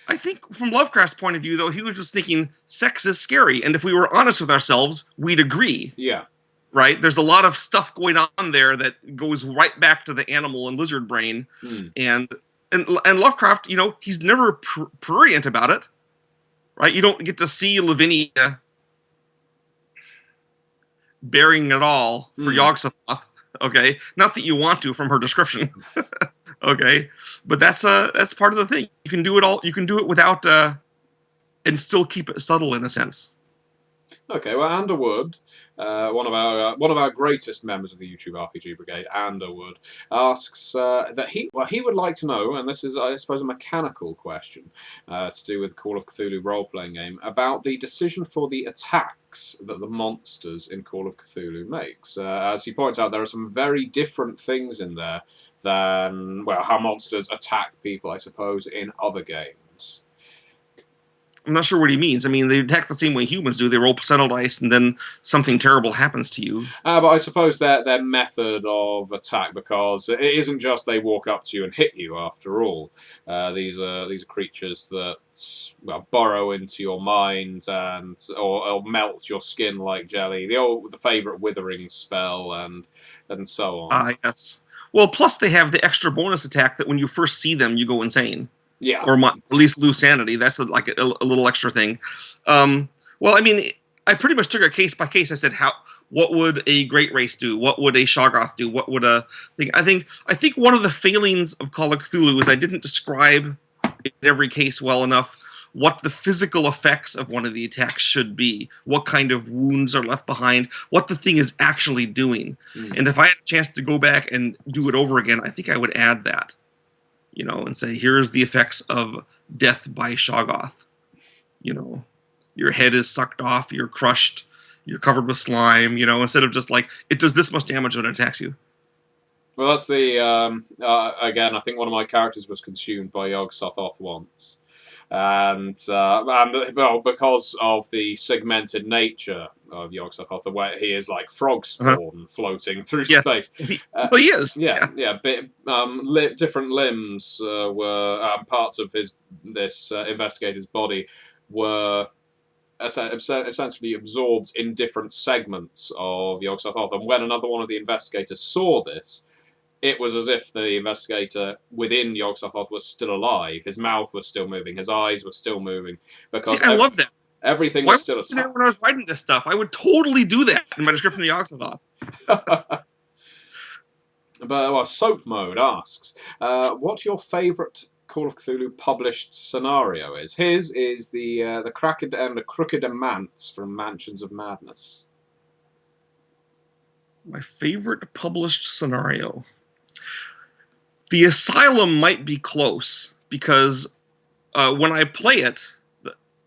I think from Lovecraft's point of view, though, he was just thinking sex is scary. And if we were honest with ourselves, we'd agree. Yeah. Right? There's a lot of stuff going on there that goes right back to the animal and lizard brain. And Lovecraft, you know, he's never prurient about it. Right? You don't get to see Lavinia bearing it all for Yog-Sothoth. Okay? Not that you want to from her description. Okay, but that's part of the thing. You can do it all. You can do it without, and still keep it subtle in a sense. Okay, well, Underwood, one of our greatest members of the YouTube RPG Brigade, Underwood, asks that he would like to know, and this is, I suppose, a mechanical question to do with Call of Cthulhu role-playing game, about the decision for the attacks that the monsters in Call of Cthulhu makes. As he points out, there are some very different things in there than, well, how monsters attack people, I suppose, in other games. I'm not sure what he means. I mean, they attack the same way humans do. They roll percentile dice, and then something terrible happens to you. But I suppose their method of attack, because it isn't just they walk up to you and hit you. After all, these are creatures that burrow into your mind and or melt your skin like jelly. The favourite withering spell and so on. Ah, yes. Well, plus they have the extra bonus attack that when you first see them, you go insane. Yeah. Or at least lose sanity. That's like a little extra thing. Well, I mean, I pretty much took it case by case. I said, what would a great race do? What would a Shoggoth do? What would a thing? I think one of the failings of Call of Cthulhu is I didn't describe in every case well enough what the physical effects of one of the attacks should be, what kind of wounds are left behind, what the thing is actually doing. And if I had a chance to go back and do it over again, I think I would add that. And say, here's the effects of death by Shoggoth. Your head is sucked off, you're crushed, you're covered with slime, instead of just like, it does this much damage when it attacks you. Well, that's the, again, I think one of my characters was consumed by Yog-Sothoth once. And because of the segmented nature of Yog-Sothoth, the way he is like frog spawn floating through space. He is. Yeah. Different limbs were parts of this investigator's body were essentially absorbed in different segments of Yog-Sothoth. And when another one of the investigators saw this, it was as if the investigator within Yog-Sothoth was still alive. His mouth was still moving. His eyes were still moving. Because I love that. Everything was still attached. When I was writing this stuff, I would totally do that in my description of Yog-Sothoth. But Soap Mode asks, what your favourite Call of Cthulhu published scenario is? His is the Crooked Manse from Mansions of Madness. My favorite published scenario. The Asylum might be close, because when I play it,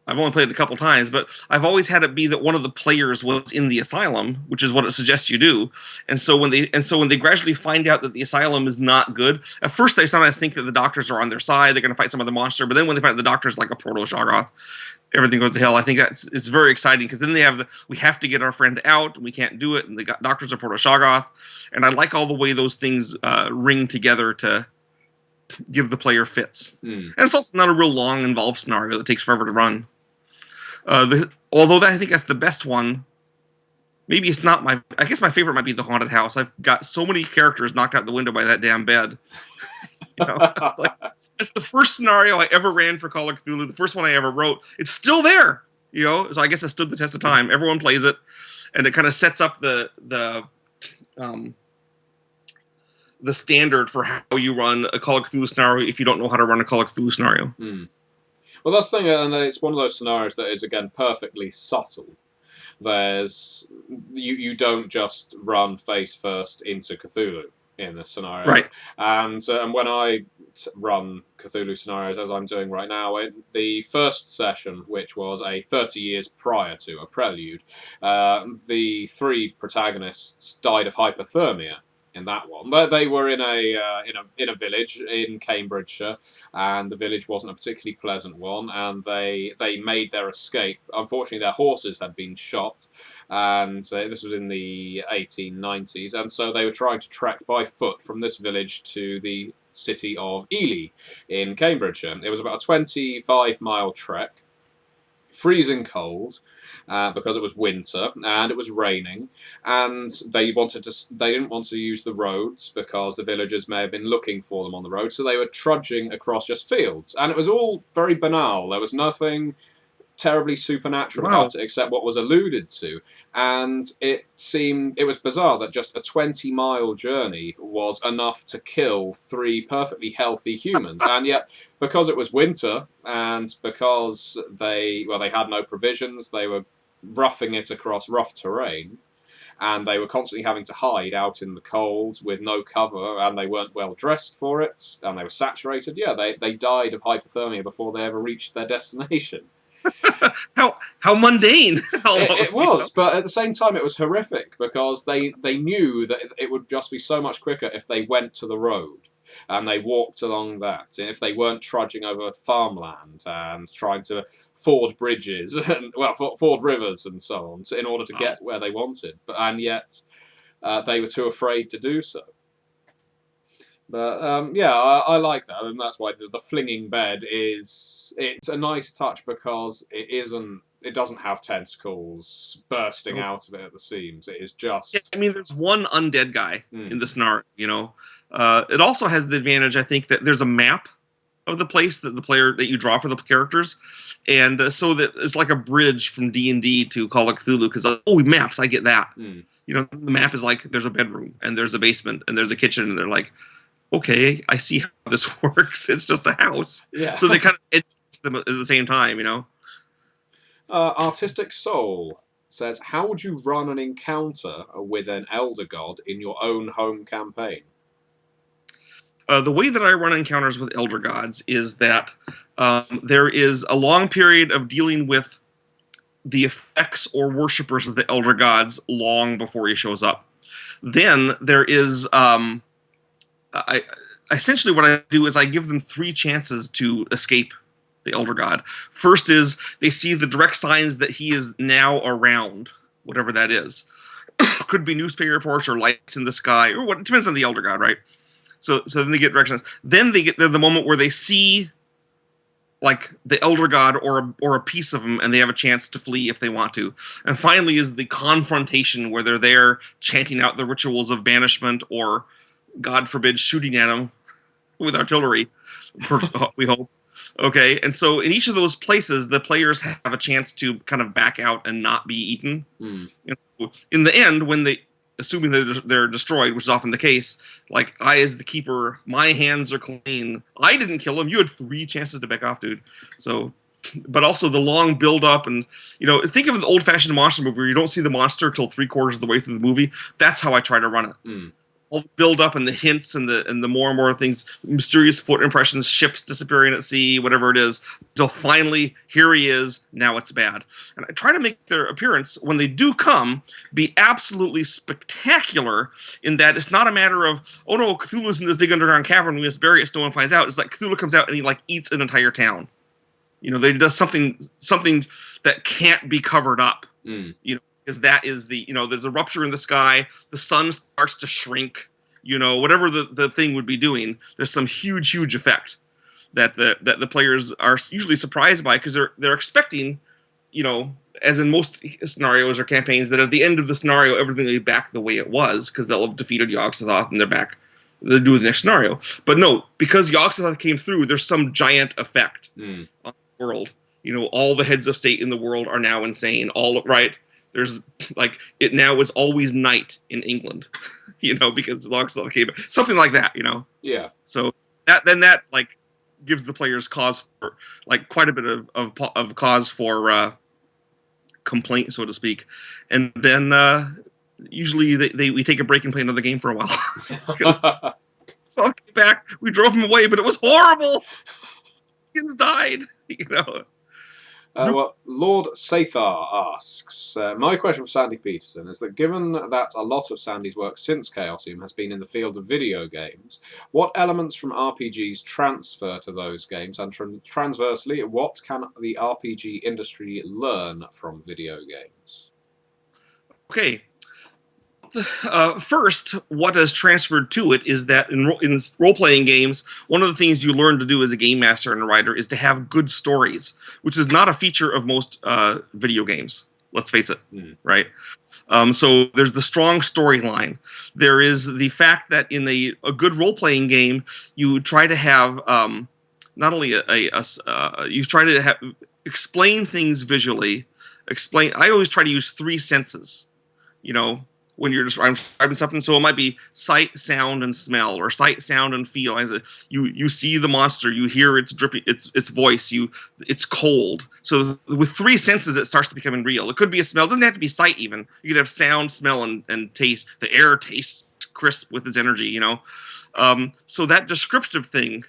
I've only played it a couple times, but I've always had it be that one of the players was in the Asylum, which is what it suggests you do. And so when they gradually find out that the Asylum is not good, at first they sometimes think that the doctors are on their side, they're going to fight some other monster, but then when they find out the doctor's like a proto-Shoggoth, everything goes to hell. I think it's very exciting, because then they have we have to get our friend out, and we can't do it, and the doctors are proto-Shoggoth, and I like all the way those things ring together to give the player fits. And it's also not a real long, involved scenario that takes forever to run. Although I think that's the best one. Maybe it's not I guess my favorite might be the haunted house. I've got so many characters knocked out the window by that damn bed. It's the first scenario I ever ran for Call of Cthulhu. The first one I ever wrote. It's still there. So I guess it stood the test of time. Everyone plays it, and it kind of sets up the standard for how you run a Call of Cthulhu scenario if you don't know how to run a Call of Cthulhu scenario. Well, that's the thing, and it's one of those scenarios that is, again, perfectly subtle. You don't just run face first into Cthulhu in this scenario. Right. And when I run Cthulhu scenarios, as I'm doing right now, in the first session, which was 30 years prior to, a prelude, the three protagonists died of hypothermia. In that one, they were in a village in Cambridgeshire, and the village wasn't a particularly pleasant one. And they made their escape. Unfortunately, their horses had been shot, and this was in the 1890s. And so they were trying to trek by foot from this village to the city of Ely in Cambridgeshire. It was about a 25-mile trek. Freezing cold, because it was winter and it was raining, and they didn't want to use the roads because the villagers may have been looking for them on the road, so they were trudging across just fields, and it was all very banal. There was nothing terribly supernatural about it except what was alluded to, and it was bizarre that just a 20-mile journey was enough to kill three perfectly healthy humans. And yet, because it was winter and because they had no provisions, they were roughing it across rough terrain, and they were constantly having to hide out in the cold with no cover, and they weren't well dressed for it, and they were saturated. They died of hypothermia before they ever reached their destination. How mundane it was, but at the same time it was horrific, because they knew that it would just be so much quicker if they went to the road. and they walked along that. And if they weren't trudging over farmland and trying to ford bridges and ford rivers and so on, in order to get where they wanted, and yet they were too afraid to do so. But I like that, and that's why the flinging bed it's a nice touch because it doesn't have tentacles bursting out of it at the seams. It is just. Yeah, I mean, there's one undead guy in the scenario. It also has the advantage, I think, that there's a map of the place that that you draw for the characters, and so that it's like a bridge from D&D to Call of Cthulhu. Because maps, I get that. The map is like there's a bedroom and there's a basement and there's a kitchen, and they're like, okay, I see how this works. It's just a house. Yeah. So they kind of educate them at the same time, Artistic Soul says, how would you run an encounter with an elder god in your own home campaign? The way that I run encounters with elder gods is that there is a long period of dealing with the effects or worshippers of the elder gods long before he shows up. Then there is... essentially what I do is I give them 3 chances to escape the elder god. First is they see the direct signs that he is now around, whatever that is. Could be newspaper reports or lights in the sky, or what. It depends on the elder god, right? So then they get direct signs. Then they get the moment where they see like the elder god or a piece of him, and they have a chance to flee if they want to. And finally is the confrontation where they're there chanting out the rituals of banishment or, God forbid, shooting at them with artillery, we hope. Okay, and so in each of those places, the players have a chance to kind of back out and not be eaten. And so in the end, when assuming they're destroyed, which is often the case, like, I as the keeper, my hands are clean. I didn't kill him. You had 3 chances to back off, dude. So, but also the long build up, and think of the old-fashioned monster movie where you don't see the monster till 3/4 of the way through the movie. That's how I try to run it. All the build up and the hints and the more and more things, mysterious foot impressions, ships disappearing at sea, whatever it is, until finally here he is. Now it's bad, and I try to make their appearance when they do come be absolutely spectacular. In that it's not a matter of, oh no, Cthulhu's in this big underground cavern, we must bury it so no one finds out. It's like Cthulhu comes out and he like eats an entire town. They does something that can't be covered up. Because that is there's a rupture in the sky, the sun starts to shrink, whatever the thing would be doing, there's some huge effect that the players are usually surprised by, because they're expecting, as in most scenarios or campaigns, that at the end of the scenario everything will be back the way it was, because they'll have defeated Yogg-Sothoth and they're back. They'll do the next scenario. But no, because Yogg-Sothoth came through, there's some giant effect on the world. All the heads of state in the world are now insane. There's like, it now is always night in England, because Yogg-Sothoth came, something like that, Yeah. So that like gives the players cause for, like, quite a bit of cause for complaint, so to speak. And then usually we take a break and play another game for a while. So I'll get back. We drove him away, but it was horrible. Kids died, Lord Sathar asks, my question for Sandy Petersen is that given that a lot of Sandy's work since Chaosium has been in the field of video games, what elements from RPGs transfer to those games, and transversely, what can the RPG industry learn from video games? Okay. First, what has transferred to it is that in role-playing games, one of the things you learn to do as a game master and a writer is to have good stories, which is not a feature of most video games. Let's face it, right? So there's the strong storyline. There is the fact that in a good role-playing game, you try to have not only you try to explain things visually. I always try to use 3 senses, when you're describing something. So it might be sight, sound, and smell, or sight, sound, and feel. You see the monster, you hear its dripping, its voice, it's cold. So with 3 senses, it starts to becoming real. It could be a smell. It doesn't have to be sight even. You could have sound, smell, and taste. The air tastes crisp with its energy, So that descriptive thing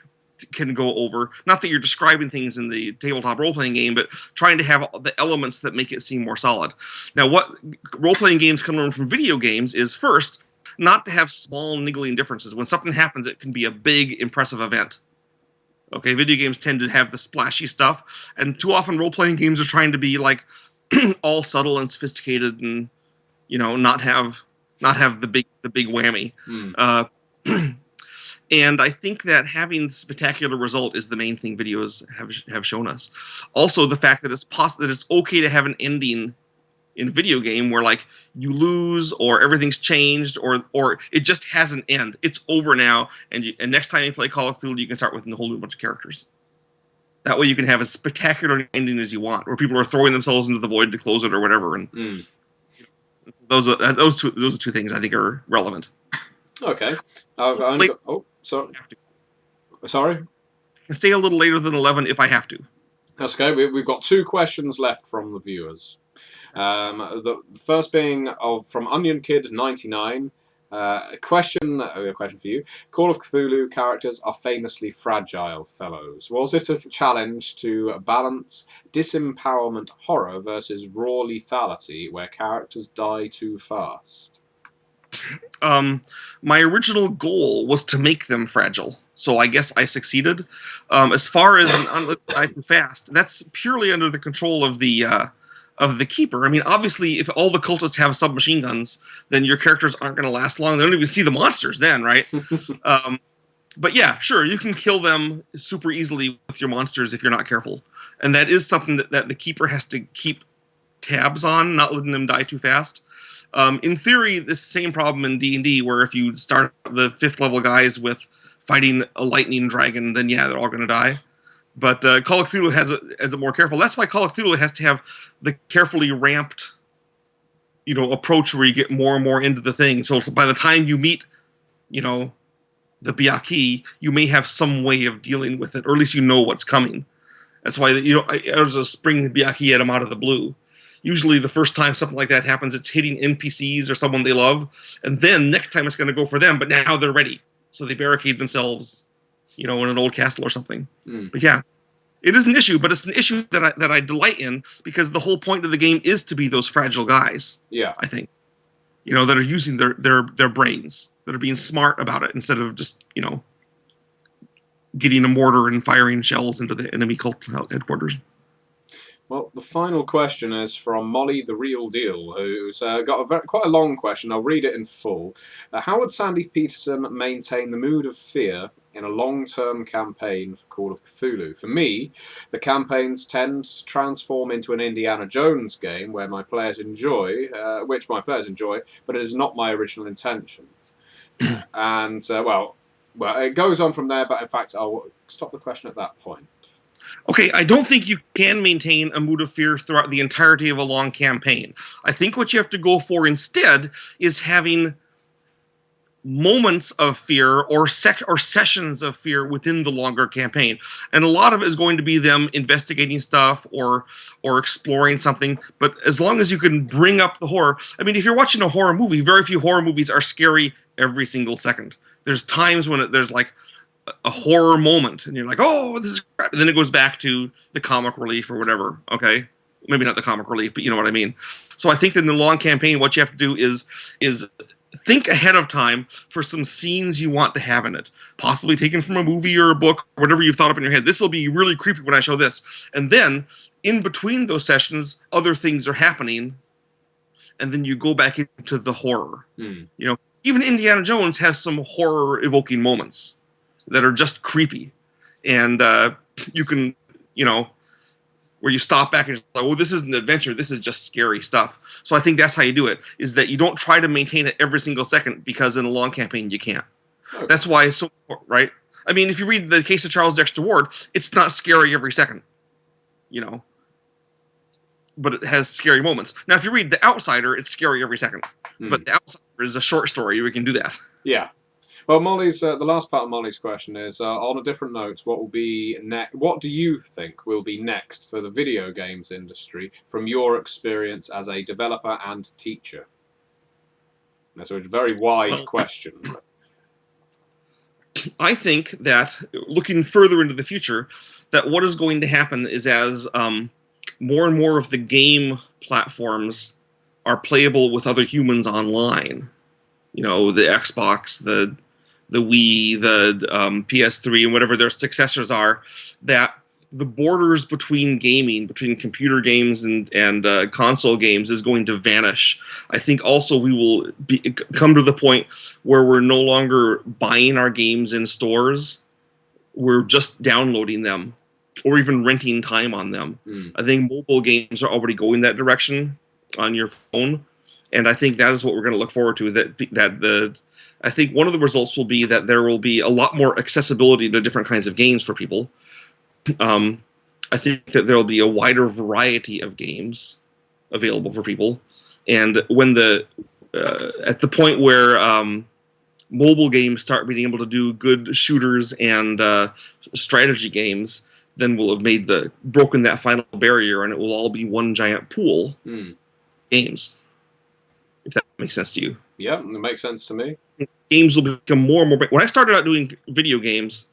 can go over. Not that you're describing things in the tabletop role-playing game, but trying to have the elements that make it seem more solid. Now, what role-playing games can learn from video games is, first, not to have small niggling differences. When something happens, it can be a big, impressive event. Okay, video games tend to have the splashy stuff, and too often role-playing games are trying to be like all subtle and sophisticated, and not have the big whammy. Uh, and I think that having the spectacular result is the main thing videos have shown us. Also, the fact that it's okay to have an ending in a video game where like you lose or everything's changed or it just has an end. It's over now, and next time you play Call of Cthulhu, you can start with a whole new bunch of characters. That way you can have as spectacular ending as you want, where people are throwing themselves into the void to close it or whatever. And those two things I think are relevant. Okay. Sorry. I stay a little later than 11 if I have to. That's okay. We've got 2 questions left from the viewers. The first being from Onion Kid 99. A question for you. Call of Cthulhu characters are famously fragile fellows. Was it a challenge to balance disempowerment horror versus raw lethality, where characters die too fast? My original goal was to make them fragile, so I guess I succeeded. As far as die too fast, that's purely under the control of the keeper. I mean, obviously, if all the cultists have submachine guns, then your characters aren't going to last long. They don't even see the monsters then, right? But yeah, sure, you can kill them super easily with your monsters if you're not careful. And that is something that the keeper has to keep tabs on, not letting them die too fast. In theory, this same problem in D&D, where if you start the 5th level guys with fighting a lightning dragon, then yeah, they're all going to die. But Call of Cthulhu has it more careful. That's why Call of Cthulhu has to have the carefully ramped, approach where you get more and more into the thing. So by the time you meet, the Biaki, you may have some way of dealing with it, or at least you know what's coming. That's why there's a spring Biaki at them out of the blue. Usually the first time something like that happens, it's hitting NPCs or someone they love, and then next time it's going to go for them, but now they're ready. So they barricade themselves, in an old castle or something. But yeah, it is an issue, but it's an issue that I delight in, because the whole point of the game is to be those fragile guys. Yeah. I think. That are using their brains, that are being smart about it, instead of just, getting a mortar and firing shells into the enemy cult headquarters. Well, the final question is from Molly the Real Deal, who's got quite a long question. I'll read it in full. How would Sandy Petersen maintain the mood of fear in a long-term campaign for Call of Cthulhu? For me, the campaigns tend to transform into an Indiana Jones game which my players enjoy, but it is not my original intention. And, well, it goes on from there, but in fact, I'll stop the question at that point. Okay, I don't think you can maintain a mood of fear throughout the entirety of a long campaign. I think what you have to go for instead is having moments of fear or sessions of fear within the longer campaign. And a lot of it is going to be them investigating stuff or exploring something. But as long as you can bring up the horror, I mean, if you're watching a horror movie, very few horror movies are scary every single second. There's times when there's like a horror moment, and you're like, "Oh, this is crap," and then it goes back to the comic relief or whatever. Okay, maybe not the comic relief, but you know what I mean. So I think that in the long campaign, what you have to do is think ahead of time for some scenes you want to have in it, possibly taken from a movie or a book, or whatever you've thought up in your head. This will be really creepy when I show this, and then in between those sessions, other things are happening, and then you go back into the horror. Even Indiana Jones has some horror evoking moments that are just creepy, and you can, where you stop back and just like, oh, this isn't an adventure, this is just scary stuff. So I think that's how you do it, is that you don't try to maintain it every single second, because in a long campaign you can't. Okay. That's why it's so important, right? I mean, if you read The Case of Charles Dexter Ward, it's not scary every second, but it has scary moments. Now, if you read The Outsider, it's scary every second, but The Outsider is a short story, we can do that. Yeah. Well, Molly's the last part of Molly's question is on a different note. What will be What do you think will be next for the video games industry from your experience as a developer and teacher? That's a very wide question. I think that looking further into the future, that what is going to happen is as more and more of the game platforms are playable with other humans online. you know, the Xbox, the Wii, the PS3, and whatever their successors are, that the borders between gaming, between computer games and console games, is going to vanish. I think also we will come to the point where we're no longer buying our games in stores. We're just downloading them or even renting time on them. I think mobile games are already going that direction on your phone. And I think that is what we're going to look forward to. I think one of the results will be that there will be a lot more accessibility to different kinds of games for people. I think that there will be a wider variety of games available for people. And when at the point where mobile games start being able to do good shooters and strategy games, then we'll have broken that final barrier, and it will all be one giant pool games. If that makes sense to you. Yeah, it makes sense to me. Games will become more and more. When I started out doing video games,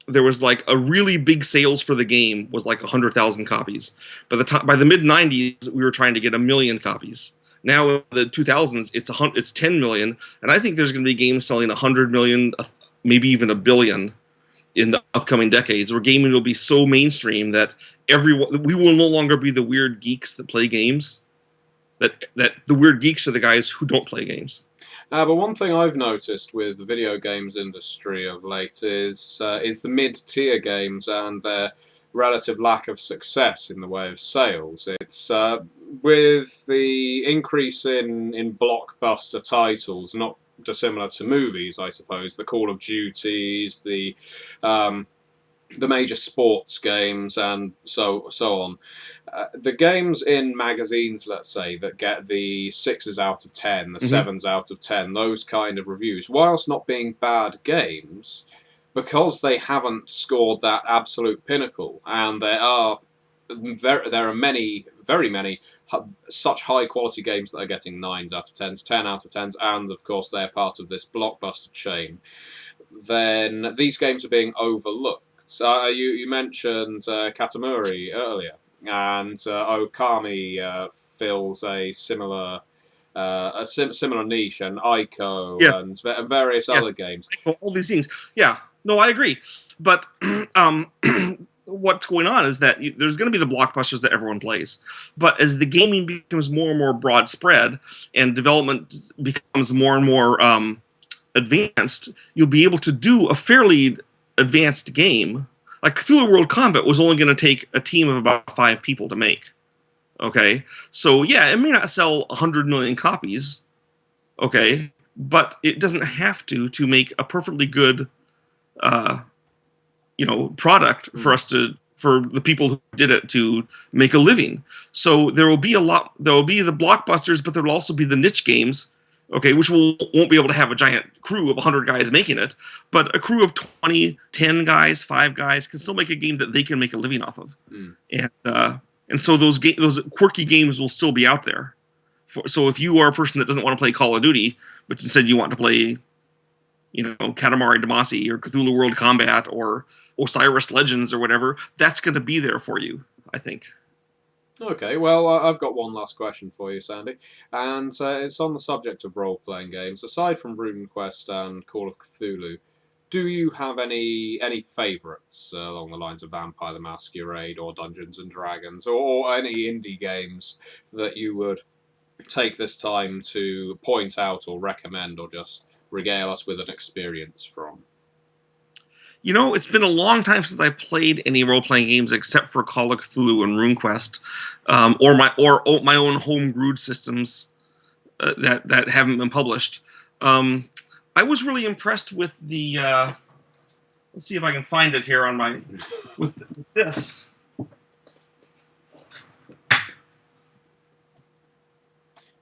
there was like a really big sales for the game was like 100,000 copies. By the mid 90s, we were trying to get 1 million copies. Now in the 2000s, it's 10 million, and I think there's going to be games selling 100 million, maybe even 1 billion in the upcoming decades, where gaming will be so mainstream that we will no longer be the weird geeks that play games. That the weird geeks are the guys who don't play games. But one thing I've noticed with the video games industry of late is the mid-tier games and their relative lack of success in the way of sales. It's with the increase in blockbuster titles, not dissimilar to movies, I suppose. The Call of Duties, the major sports games, and so on. The games in magazines, let's say, that get the 6s out of 10, the 7s out of 10, those kind of reviews, whilst not being bad games, because they haven't scored that absolute pinnacle, and there are many, very many, such high quality games that are getting 9s out of 10s, 10 out of 10s, and of course they're part of this blockbuster chain, then these games are being overlooked. You mentioned Katamari earlier, and Okami fills a similar similar niche, and Ico and various other games. All these things. Yeah, no, I agree. But what's going on is that there's going to be the blockbusters that everyone plays. But as the gaming becomes more and more broad spread and development becomes more and more advanced, you'll be able to do a fairly advanced game. Like Cthulhu World Combat was only going to take a team of about 5 people to make. Okay, so yeah, it may not sell 100 million copies. Okay, but it doesn't have to make a perfectly good, product for the people who did it to make a living. So there will be the blockbusters, but there will also be the niche games. Okay, which won't be able to have a giant crew of 100 guys making it, but a crew of 20, 10 guys, 5 guys can still make a game that they can make a living off of. And so those quirky games will still be out there. So if you are a person that doesn't want to play Call of Duty, but instead you want to play, Katamari Damacy or Cthulhu World Combat or Osiris Legends or whatever, that's going to be there for you, I think. Okay, well, I've got one last question for you, Sandy, and it's on the subject of role-playing games. Aside from Runequest and Call of Cthulhu, do you have any favourites along the lines of Vampire the Masquerade or Dungeons and Dragons, or any indie games that you would take this time to point out or recommend, or just regale us with an experience from? It's been a long time since I played any role-playing games except for Call of Cthulhu and RuneQuest, or my own home-brewed systems that haven't been published. I was really impressed with the. Let's see if I can find it here with this.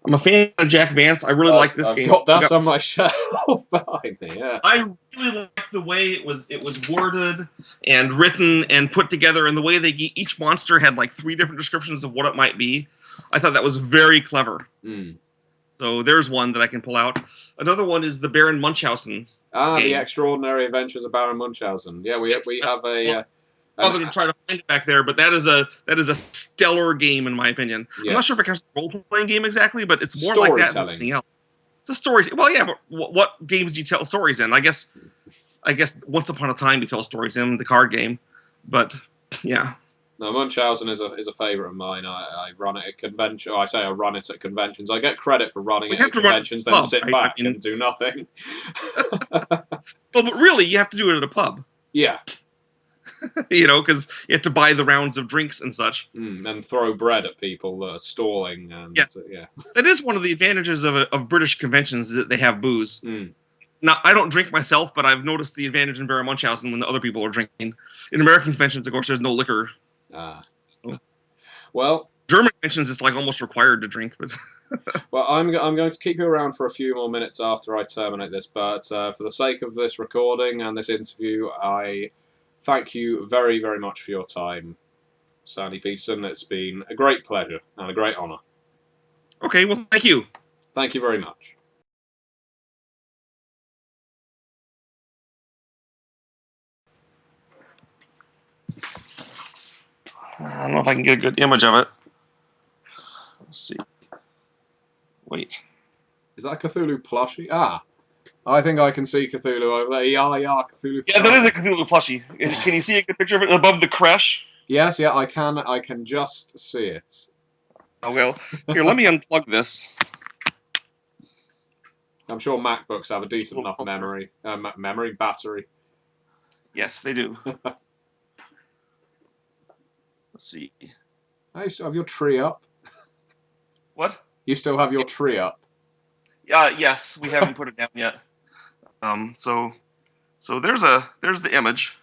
I'm a fan of Jack Vance. I really like this game. Got that on my shelf behind me. Yeah. I really like the way it was worded and written and put together, and the way each monster had like 3 different descriptions of what it might be. I thought that was very clever. So there's one that I can pull out. Another one is the Baron Munchausen. Game. The Extraordinary Adventures of Baron Munchausen. Yeah, we have a. Other to try to find it back there, but that is a stellar game in my opinion. Yeah. I'm not sure if it counts as a role-playing game exactly, but it's more like that than anything else. The story. Well, yeah, but what games do you tell stories in? I guess Once Upon a Time you tell stories in the card game, but yeah. No, Munchausen is a favourite of mine. I run it at convention. I say I run it at conventions. I get credit for running it at conventions, then sit back and do nothing. Well, but really, you have to do it at a pub. Yeah. Because you have to buy the rounds of drinks and such. And throw bread at people that are stalling. And, yes. Yeah. That is one of the advantages of British conventions, is that they have booze. Now, I don't drink myself, but I've noticed the advantage in Baron Munchausen when the other people are drinking. In American conventions, of course, there's no liquor. So. Well, German conventions, it's like almost required to drink. But well, I'm going to keep you around for a few more minutes after I terminate this, but for the sake of this recording and this interview, I thank you very, very much for your time, Sandy Petersen. It's been a great pleasure and a great honour. Okay, well, thank you. Thank you very much. I don't know if I can get a good image of it. Let's see. Wait. Is that a Cthulhu plushie? I think I can see Cthulhu over there. Yeah, Cthulhu. Yeah, that is a Cthulhu plushie. Can you see a good picture of it above the creche? Yes, yeah, I can. I can just see it. Oh, well. Here, let me unplug this. I'm sure MacBooks have a decent enough battery. Yes, they do. Let's see. You still have your tree up? What? You still have your tree up? Yes, we haven't put it down yet. So there's the image.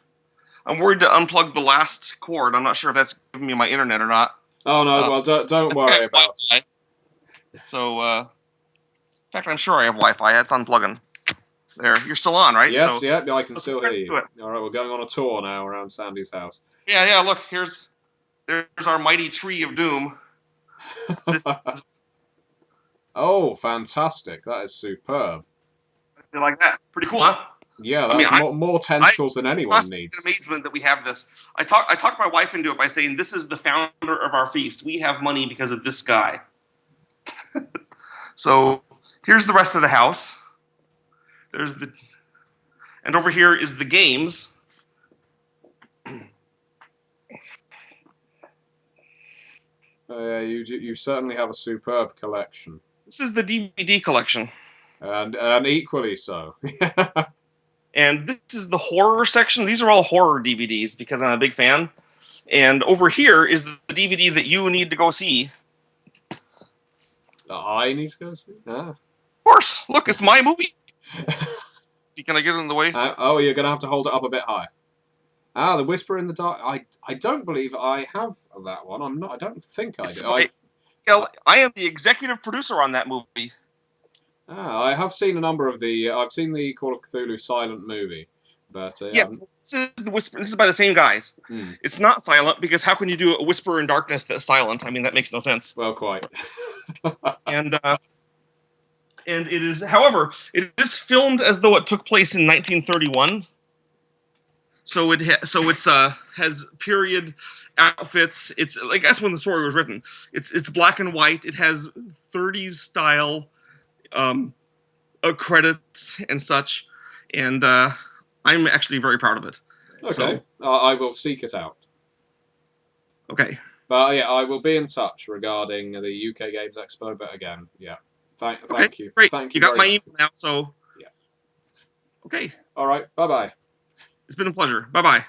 I'm worried to unplug the last cord. I'm not sure if that's giving me my internet or not. Oh no, well don't worry about it. So, in fact, I'm sure I have Wi-Fi. That's unplugging. There, you're still on, right? Yes, yeah, I can still hear you. All right, we're going on a tour now around Sandy's house. Yeah. Look, there's our mighty tree of doom. Oh, fantastic! That is superb. You like that? Pretty cool, huh? Yeah, that's more tentacles than anyone needs. I'm amazement that we have this. I talked my wife into it by saying, this is the founder of our feast. We have money because of this guy. So here's the rest of the house. And over here is the games. You certainly have a superb collection. This is the DVD collection. And equally so. And this is the horror section. These are all horror DVDs because I'm a big fan. And over here is the DVD that you need to go see. I need to go see? Of course. Look, it's my movie. Can I get it in the way? You're going to have to hold it up a bit high. The Whisper in the Dark. I don't believe I have that one. I don't think I do. I am the executive producer on that movie. I have seen a number of I've seen the Call of Cthulhu silent movie, but yes, this is the Whisper. This is by the same guys. It's not silent because how can you do a Whisper in Darkness that's silent? I mean, that makes no sense. Well, quite. And it is, however, it is filmed as though it took place in 1931. So it has period outfits. It's like that's when the story was written. It's black and white. It has 30s style credits and such, and I'm actually very proud of it. Okay, so, I will seek it out. Okay, but yeah, I will be in touch regarding the UK Games Expo. But again, yeah, thank you. Great. Thank you got my email now, so yeah. Okay. All right. Bye bye. It's been a pleasure. Bye bye.